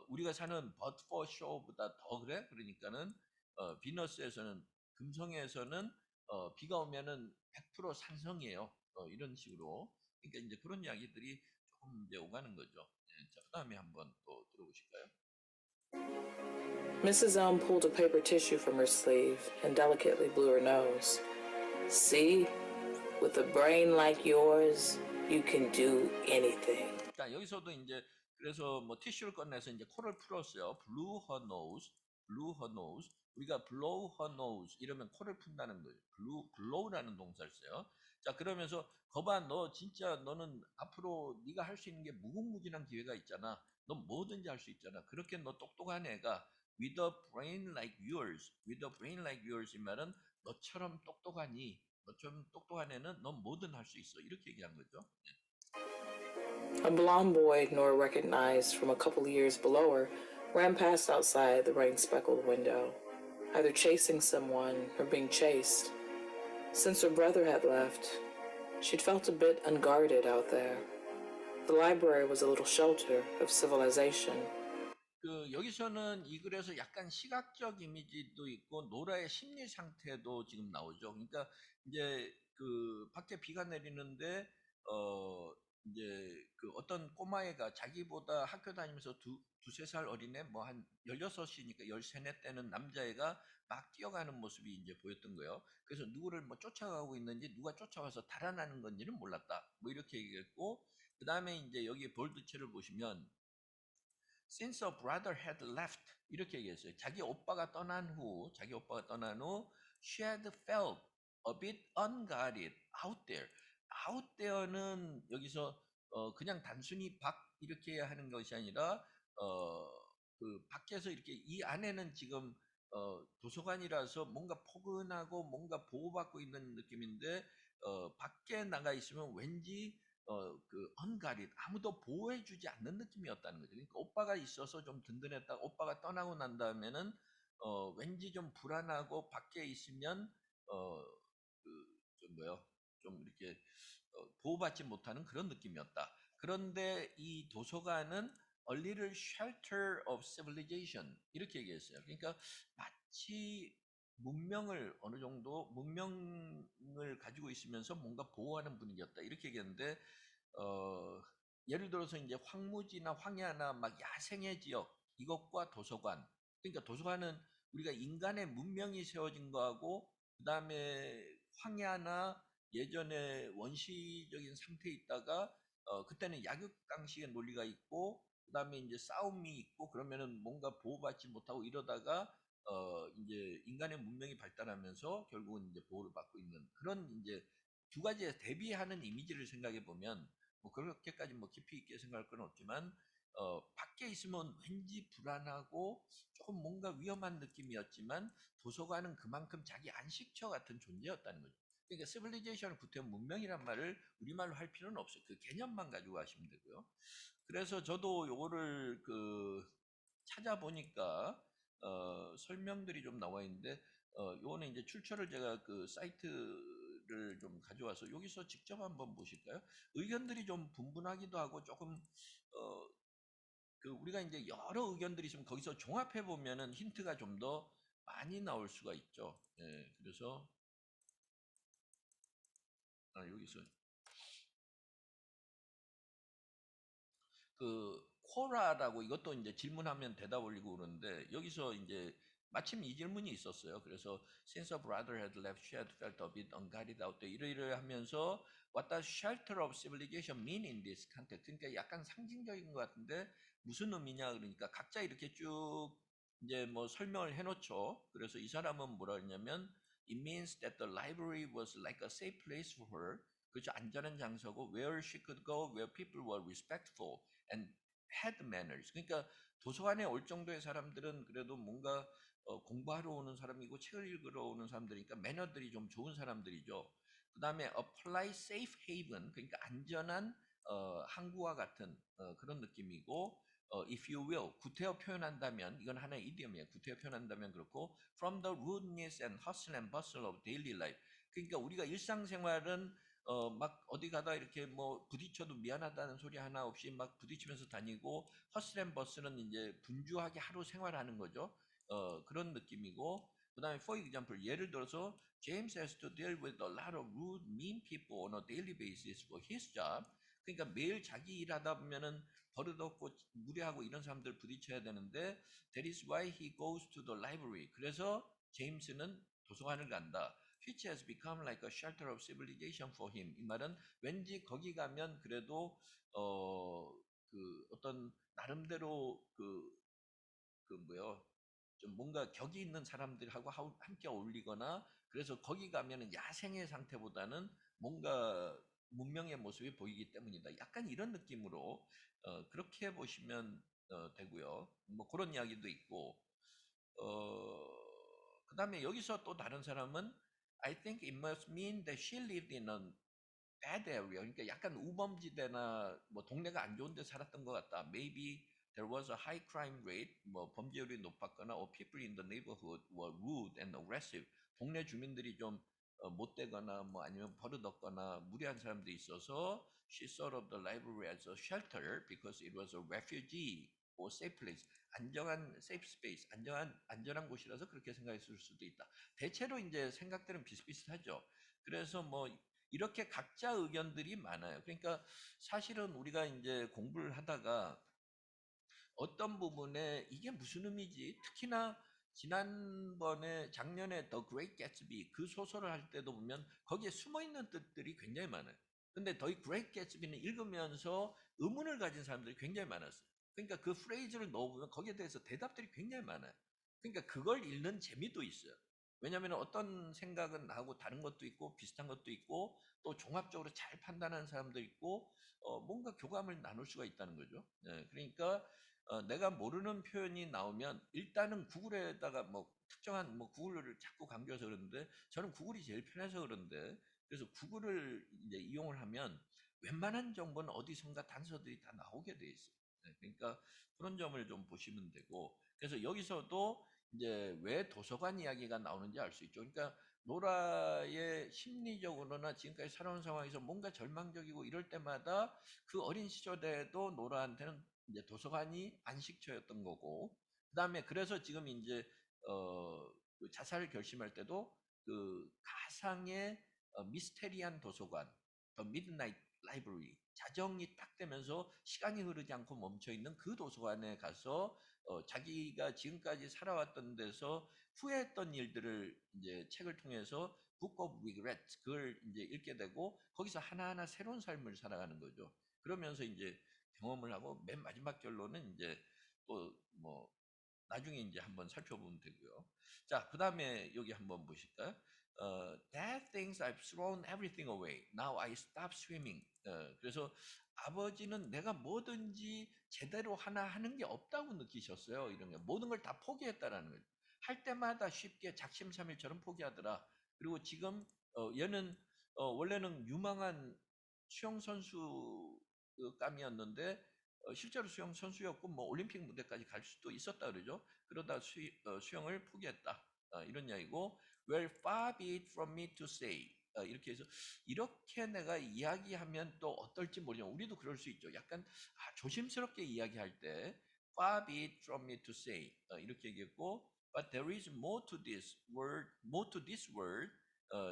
우리가 사는 버드포쇼보다 더 그래? 그러니까는 비너스에서는 금성에서는 비가 오면은 100% 산성이에요. 이런 식으로. 그러니까 이제 그런 이야기들이 조금 이제 오가는 거죠. 예, 자, 그다음에 한번 또 들어보실까요? Mrs. Elm pulled a paper tissue from her sleeve and delicately blew her nose. See, with a brain like yours, you can do anything. 자, 여기서도 이제 그래서 뭐 티슈를 꺼내서 이제 코를 풀었어요. blew her nose, blew her nose. 우리가 blow her nose 이러면 코를 푼다는 거예요. blow라는 동사를 써요. 자, 그러면서 거봐, 너 진짜 너는 앞으로 네가 할 수 있는 게 무궁무진한 기회가 있잖아. 너 뭐든지 할 수 있잖아. 그렇게 너 똑똑한 애가 with a brain like yours, with a brain like yours 이 말은 너처럼 똑똑하니, 너처럼 똑똑한 애는 넌 뭐든 할 수 있어. 이렇게 얘기한 거죠. A blond boy Nora recognized from a couple years below her ran past outside the rain-speckled window, either chasing someone or being chased. Since her brother had left, she'd felt a bit unguarded out there. The library was a little shelter of civilization. 그 여기서는 이 글에서 약간 시각적 이미지도 있고 노라의 심리 상태도 지금 나오죠. 그러니까 이제 그 밖에 비가 내리는데 어 이제 그 어떤 꼬마애가 자기보다 학교 다니면서 두세 살 어린애 뭐 한 16이니까 13, 4 때는 남자애가 막 뛰어가는 모습이 이제 보였던 거예요. 그래서 누구를 뭐 쫓아가고 있는지 누가 쫓아와서 달아나는 건지는 몰랐다. 뭐 이렇게 얘기했고 그다음에 이제 여기 볼드체를 보시면 Since a brother had left 이렇게 얘기했어요. 자기 오빠가 떠난 후 she had felt a bit unguarded out there. out there는 여기서 그냥 단순히 밖 이렇게 하는 것이 아니라 그 밖에서 이렇게 이 안에는 지금 도서관이라서 뭔가 포근하고 뭔가 보호받고 있는 느낌인데 밖에 나가 있으면 왠지 그 언가릿 아무도 보호해주지 않는 느낌이었다는 거죠. 그러니까 오빠가 있어서 좀 든든했다. 오빠가 떠나고 난 다음에는 왠지 좀 불안하고 밖에 있으면 어그좀 뭐요? 좀 이렇게 보호받지 못하는 그런 느낌이었다. 그런데 이 도서관은 a little shelter of civilization 이렇게 얘기했어요. 그러니까 마치 문명을 어느 정도 문명을 가지고 있으면서 뭔가 보호하는 분위기였다 이렇게 얘기했는데 어, 예를 들어서 이제 황무지나 황야나 막 야생의 지역 이것과 도서관 그러니까 도서관은 우리가 인간의 문명이 세워진 거하고 그 다음에 황야나 예전에 원시적인 상태에 있다가 그때는 약육강식의 논리가 있고 그 다음에 이제 싸움이 있고 그러면은 뭔가 보호받지 못하고 이러다가 이제 인간의 문명이 발달하면서 결국은 이제 보호를 받고 있는 그런 이제 두 가지에 대비하는 이미지를 생각해 보면 뭐 그렇게까지 뭐 깊이 있게 생각할 건 없지만 밖에 있으면 왠지 불안하고 조금 뭔가 위험한 느낌이었지만 도서관은 그만큼 자기 안식처 같은 존재였다는 거죠. 그러니까 시빌리제이션을 구태운 문명이란 말을 우리말로 할 필요는 없어요. 그 개념만 가지고 가시면 되고요. 그래서 저도 요거를 그 찾아보니까 설명들이 좀 나와 있는데 요거는 이제 출처를 제가 그 사이트를 좀 가져와서 여기서 직접 한번 보실까요? 의견들이 좀 분분하기도 하고 조금 그 우리가 이제 여러 의견들이 있으면 거기서 종합해 보면은 힌트가 좀 더 많이 나올 수가 있죠. 예, 그래서 여기서 그 코라라고 이것도 이제 질문하면 대답 올리고 그러는데 여기서 이제 마침 이 질문이 있었어요. 그래서 since a brother had left, she had felt a bit unguarded out there. 이러이러 하면서 what does shelter of civilization mean in this context? 그러니까 약간 상징적인 것 같은데 무슨 의미냐 그러니까 각자 이렇게 쭉 이제 뭐 설명을 해놓죠. 그래서 이 사람은 뭐라 했냐면 it means that the library was like a safe place for her. 그죠? 안전한 장소고 where she could go, where people were respectful and had manners. 그러니까 도서관에 올 정도의 사람들은 그래도 뭔가 공부하러 오는 사람이고 책을 읽으러 오는 사람들이니까 매너들이 좀 좋은 사람들이죠. 그 다음에 apply safe haven, 그러니까 안전한 항구와 같은 그런 느낌이고 if you will, 구태여 표현한다면 이건 하나의 이디엄이에요. 구태여 표현한다면 그렇고 from the rudeness and hustle and bustle of daily life. 그러니까 우리가 일상생활은 막 어디 가다 이렇게 뭐 부딪혀도 미안하다는 소리 하나 없이 막 부딪히면서 다니고 허슬 앤 버스는 이제 분주하게 하루 생활하는 거죠. 그런 느낌이고 그다음에 for example 예를 들어서 James has to deal with a lot of rude, mean people on a daily basis for his job. 그러니까 매일 자기 일하다 보면은 버릇없고 무례하고 이런 사람들 부딪혀야 되는데 that is why he goes to the library. 그래서 제임스는 도서관을 간다. which has become like a shelter of civilization for him. 이 말은 왠지 거기 가면 그래도 그 어떤 나름대로 그 뭐요 좀 뭔가 격이 있는 사람들하고 함께 어울리거나 그래서 거기 가면은 야생의 상태보다는 뭔가 문명의 모습이 보이기 때문이다. 약간 이런 느낌으로 그렇게 보시면 되고요. 뭐 그런 이야기도 있고 그 다음에 여기서 또 다른 사람은 I think it must mean that she lived in a bad area. 그러니까 약간 우범지대나 뭐 동네가 안 좋은 데 살았던 것 같다. Maybe there was a high crime rate. 뭐 범죄율이 높았거나 or people in the neighborhood were rude and aggressive. 동네 주민들이 좀 못되거나 뭐 아니면 버릇없거나 무례한 사람들이 있어서 she thought of the library as a shelter because it was a refugee or safe place. 안정한 safe space, 안전한 곳이라서 그렇게 생각했을 수도 있다. 대체로 이제 생각들은 비슷비슷하죠. 그래서 뭐 이렇게 각자 의견들이 많아요. 그러니까 사실은 우리가 이제 공부를 하다가 어떤 부분에 이게 무슨 의미지? 특히나 지난번에 작년에 The Great Gatsby 그 소설을 할 때도 보면 거기에 숨어 있는 뜻들이 굉장히 많아요. 근데 The Great Gatsby는 읽으면서 의문을 가진 사람들이 굉장히 많았어요. 그러니까 그 프레이즈를 넣어보면 거기에 대해서 대답들이 굉장히 많아요. 그러니까 그걸 읽는 재미도 있어요. 왜냐하면 어떤 생각은 나하고 다른 것도 있고 비슷한 것도 있고 또 종합적으로 잘 판단하는 사람도 있고 뭔가 교감을 나눌 수가 있다는 거죠. 네, 그러니까 내가 모르는 표현이 나오면 일단은 구글에다가 뭐 특정한 뭐 구글을 자꾸 강조해서 그러는데 저는 구글이 제일 편해서 그런데 그래서 구글을 이제 이용을 하면 웬만한 정보는 어디선가 단서들이 다 나오게 돼 있어요. 네, 그러니까 그런 점을 좀 보시면 되고 그래서 여기서도 이제 왜 도서관 이야기가 나오는지 알 수 있죠. 그러니까 노라의 심리적으로나 지금까지 살아온 상황에서 뭔가 절망적이고 이럴 때마다 그 어린 시절에도 노라한테는 이제 도서관이 안식처였던 거고, 그 다음에 그래서 지금 이제 그 자살을 결심할 때도 그 가상의 미스테리한 도서관, 더 미드나잇 라이브러리, 자정이 딱 되면서 시간이 흐르지 않고 멈춰 있는 그 도서관에 가서 자기가 지금까지 살아왔던 데서 후회했던 일들을 이제 책을 통해서 Book of Regret 그걸 이제 읽게 되고 거기서 하나하나 새로운 삶을 살아가는 거죠. 그러면서 이제 경험을 하고 맨 마지막 결론은 이제 또 뭐 나중에 이제 한번 살펴보면 되고요. 자, 그 다음에 여기 한번 보실까요? Dad thinks I've thrown everything away. Now I stop swimming. 그래서 아버지는 내가 뭐든지 제대로 하나 하는 게 없다고 느끼셨어요. 이런 게 모든 걸 다 포기했다라는 거죠. 할 때마다 쉽게 작심삼일처럼 포기하더라. 그리고 지금 얘는 원래는 유망한 수영 선수 감이었는데 실제로 수영 선수였고 뭐 올림픽 무대까지 갈 수도 있었다 그러죠. 그러다 수영을 포기했다. 이런 이야기고 Well, far be it from me to say. 이렇게 해서 이렇게 내가 이야기하면 또 어떨지 모르지만 우리도 그럴 수 있죠. 약간 조심스럽게 이야기할 때 far be it from me to say 이렇게 얘기했고 But there is more to this word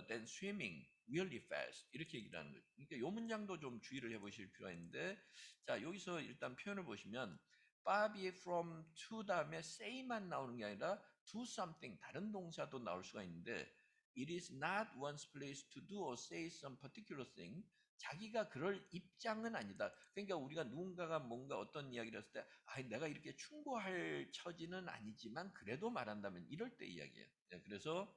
than swimming really fast 이렇게 얘기를 하는 거죠. 그러니까 이 문장도 좀 주의를 해보실 필요가 있는데 자 여기서 일단 표현을 보시면 far be it from to 다음에 say만 나오는 게 아니라 do something 다른 동사도 나올 수가 있는데 it is not one's place to do or say some particular thing. 자기가 그럴 입장은 아니다. 그러니까 우리가 누군가가 뭔가 어떤 이야기를 했을 때, 내가 이렇게 충고할 처지는 아니지만 그래도 말한다면 이럴 때 이야기예요. 네, 그래서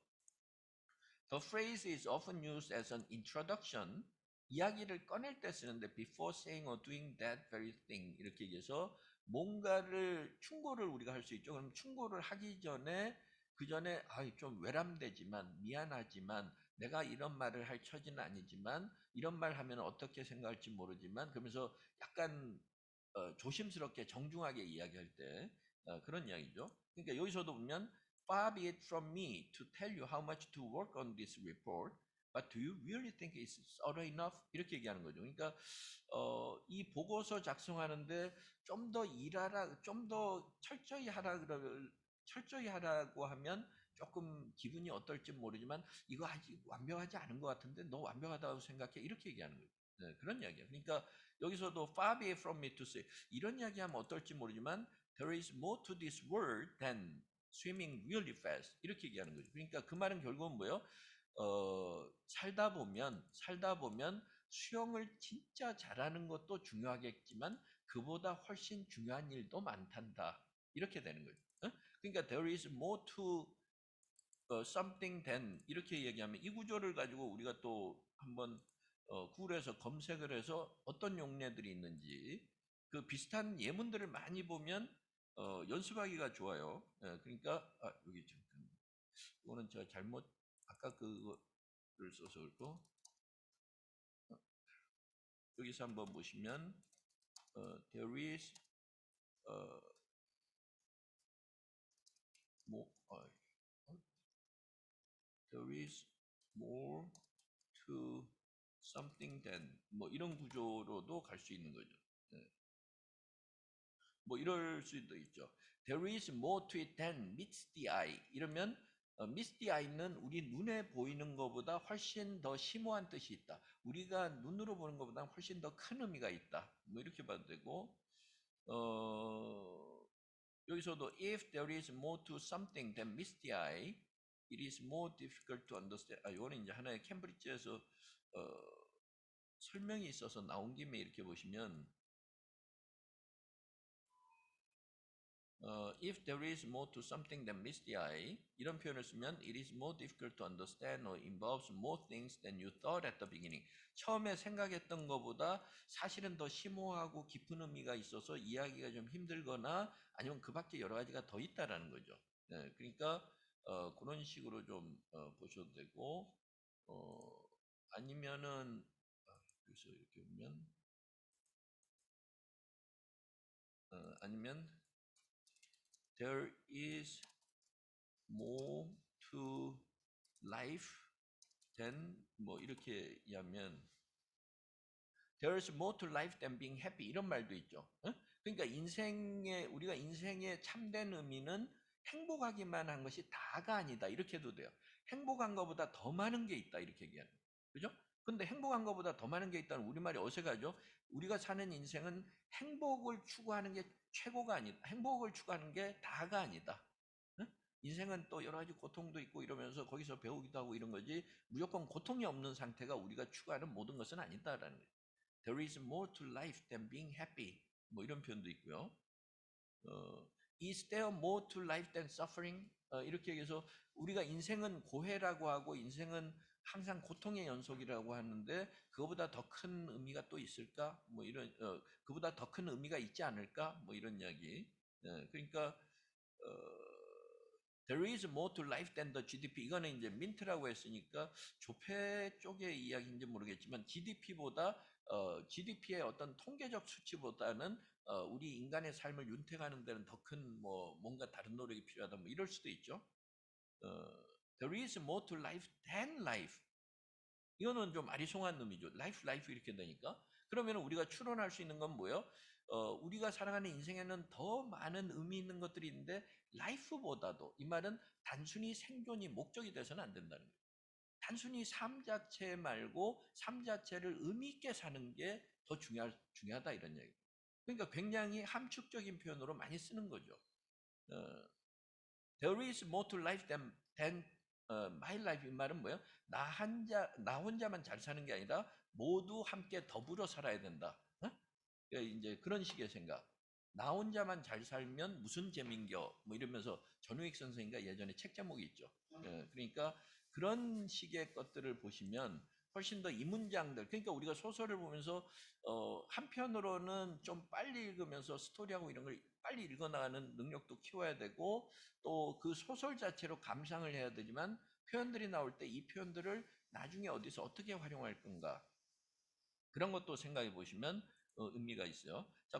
the phrase is often used as an introduction. 이야기를 꺼낼 때 쓰는데 before saying or doing that very thing 이렇게 얘기해서 뭔가를 충고를 우리가 할 수 있죠. 그럼 충고를 하기 전에 그 전에 좀 외람되지만 미안하지만 내가 이런 말을 할 처지는 아니지만 이런 말 하면 어떻게 생각할지 모르지만 그러면서 약간 조심스럽게 정중하게 이야기할 때 그런 이야기죠. 그러니까 여기서도 보면 far be it from me to tell you how much to work on this report, but do you really think it's thorough enough? 이렇게 얘기하는 거죠. 그러니까 이 보고서 작성하는데 좀 더 일하라, 좀 더 철저히 하라고 하면 조금 기분이 어떨지 모르지만 이거 아직 완벽하지 않은 것 같은데 너 완벽하다고 생각해 이렇게 얘기하는 거예요. 네, 그런 이야기예요. 그러니까 여기서도 far be it from me to say 이런 이야기하면 어떨지 모르지만 there is more to this word than swimming really fast 이렇게 얘기하는 거죠. 그러니까 그 말은 결국은 뭐예요? 살다 보면 수영을 진짜 잘하는 것도 중요하겠지만 그보다 훨씬 중요한 일도 많단다. 이렇게 되는 거죠. 그러니까 there is more to something than 이렇게 얘기하면 이 구조를 가지고 우리가 또 한번 구글에서 검색을 해서 어떤 용례들이 있는지 그 비슷한 예문들을 많이 보면 연습하기가 좋아요. 그러니까 여기 잠깐 이거는 제가 잘못 아까 그거를 써서 그렇고 여기서 한번 보시면 there is more there is more to something than 뭐 이런 구조로도 갈 수 있는 거죠. 뭐 이럴 수도 있죠. There is more to it than meets the eye. 이러면 meets the eye는 우리 눈에 보이는 것보다 훨씬 더 심오한 뜻이 있다. 우리가 눈으로 보는 것보다 훨씬 더 큰 의미가 있다. 뭐 이렇게 봐도 되고 여기서도 if there is more to something than meets the eye, it is more difficult to understand. 이거는 이제 하나의 캠브리지에서 설명이 있어서 나온 김에 이렇게 보시면 if there is more to something than meets the eye 이런 표현을 쓰면 it is more difficult to understand or involves more things than you thought at the beginning. 처음에 생각했던 것보다 사실은 더 심오하고 깊은 의미가 있어서 이해하기가 좀 힘들거나 아니면 그 밖에 여러 가지가 더 있다라는 거죠. 네, 그러니까 그런 식으로 좀 보셔도 되고 아니면은 여기서 이렇게 보면 아니면 there is more to life than 뭐 이렇게 하면 there is more to life than being happy 이런 말도 있죠. 그러니까 우리가 인생의 참된 의미는 행복하기만 한 것이 다가 아니다 이렇게 해도 돼요. 행복한 것보다 더 많은 게 있다 이렇게 얘기하는 거예요. 그죠? 근데 행복한 것보다 더 많은 게 있다는 우리말이 어색하죠. 우리가 사는 인생은 행복을 추구하는 게 최고가 아니다. 행복을 추구하는 게 다가 아니다. 인생은 또 여러 가지 고통도 있고 이러면서 거기서 배우기도 하고 이런 거지 무조건 고통이 없는 상태가 우리가 추구하는 모든 것은 아니다라는 거예요. There is more to life than being happy. 뭐 이런 표현도 있고요. Is there more to life than suffering? 이렇게 얘기해서 우리가 인생은 고해라고 하고 인생은 항상 고통의 연속이라고 하는데 그거보다 더 큰 의미가 또 있을까? 뭐 이런 그보다 더 큰 의미가 있지 않을까? 뭐 이런 이야기. 그러니까 There is more to life than the GDP. 이거는 이제 민트라고 했으니까 조폐 쪽의 이야기인지 모르겠지만 GDP의 어떤 통계적 수치보다는 우리 인간의 삶을 윤택하는 데는 더 큰 뭔가 다른 노력이 필요하다 뭐 이럴 수도 있죠. There is more to life than life. 이거는 좀 아리송한 의미죠. life 이렇게 되니까. 그러면 우리가 추론할 수 있는 건 뭐예요? 우리가 살아가는 인생에는 더 많은 의미 있는 것들이 있는데 life보다도 이 말은 단순히 생존이 목적이 돼서는 안 된다는 거예요. 단순히 삶 자체 말고 삶 자체를 의미 있게 사는 게 더 중요하다 이런 얘기예요. 그러니까 굉장히 함축적인 표현으로 많이 쓰는 거죠. There is more to life than my life 이 말은 뭐예요? 나 혼자만 잘 사는 게 아니라 모두 함께 더불어 살아야 된다. 이제 그런 식의 생각. 나 혼자만 잘 살면 무슨 재민겨? 뭐 이러면서 전우익 선생님과 예전에 책 제목이 있죠. 그러니까 그런 식의 것들을 보시면 훨씬 더 이 문장들, 그러니까 우리가 소설을 보면서 한편으로는 좀 빨리 읽으면서 스토리하고 이런 걸 빨리 읽어나가는 능력도 키워야 되고 또 그 소설 자체로 감상을 해야 되지만 표현들이 나올 때 이 표현들을 나중에 어디서 어떻게 활용할 건가 그런 것도 생각해 보시면 의미가 있어요. 자,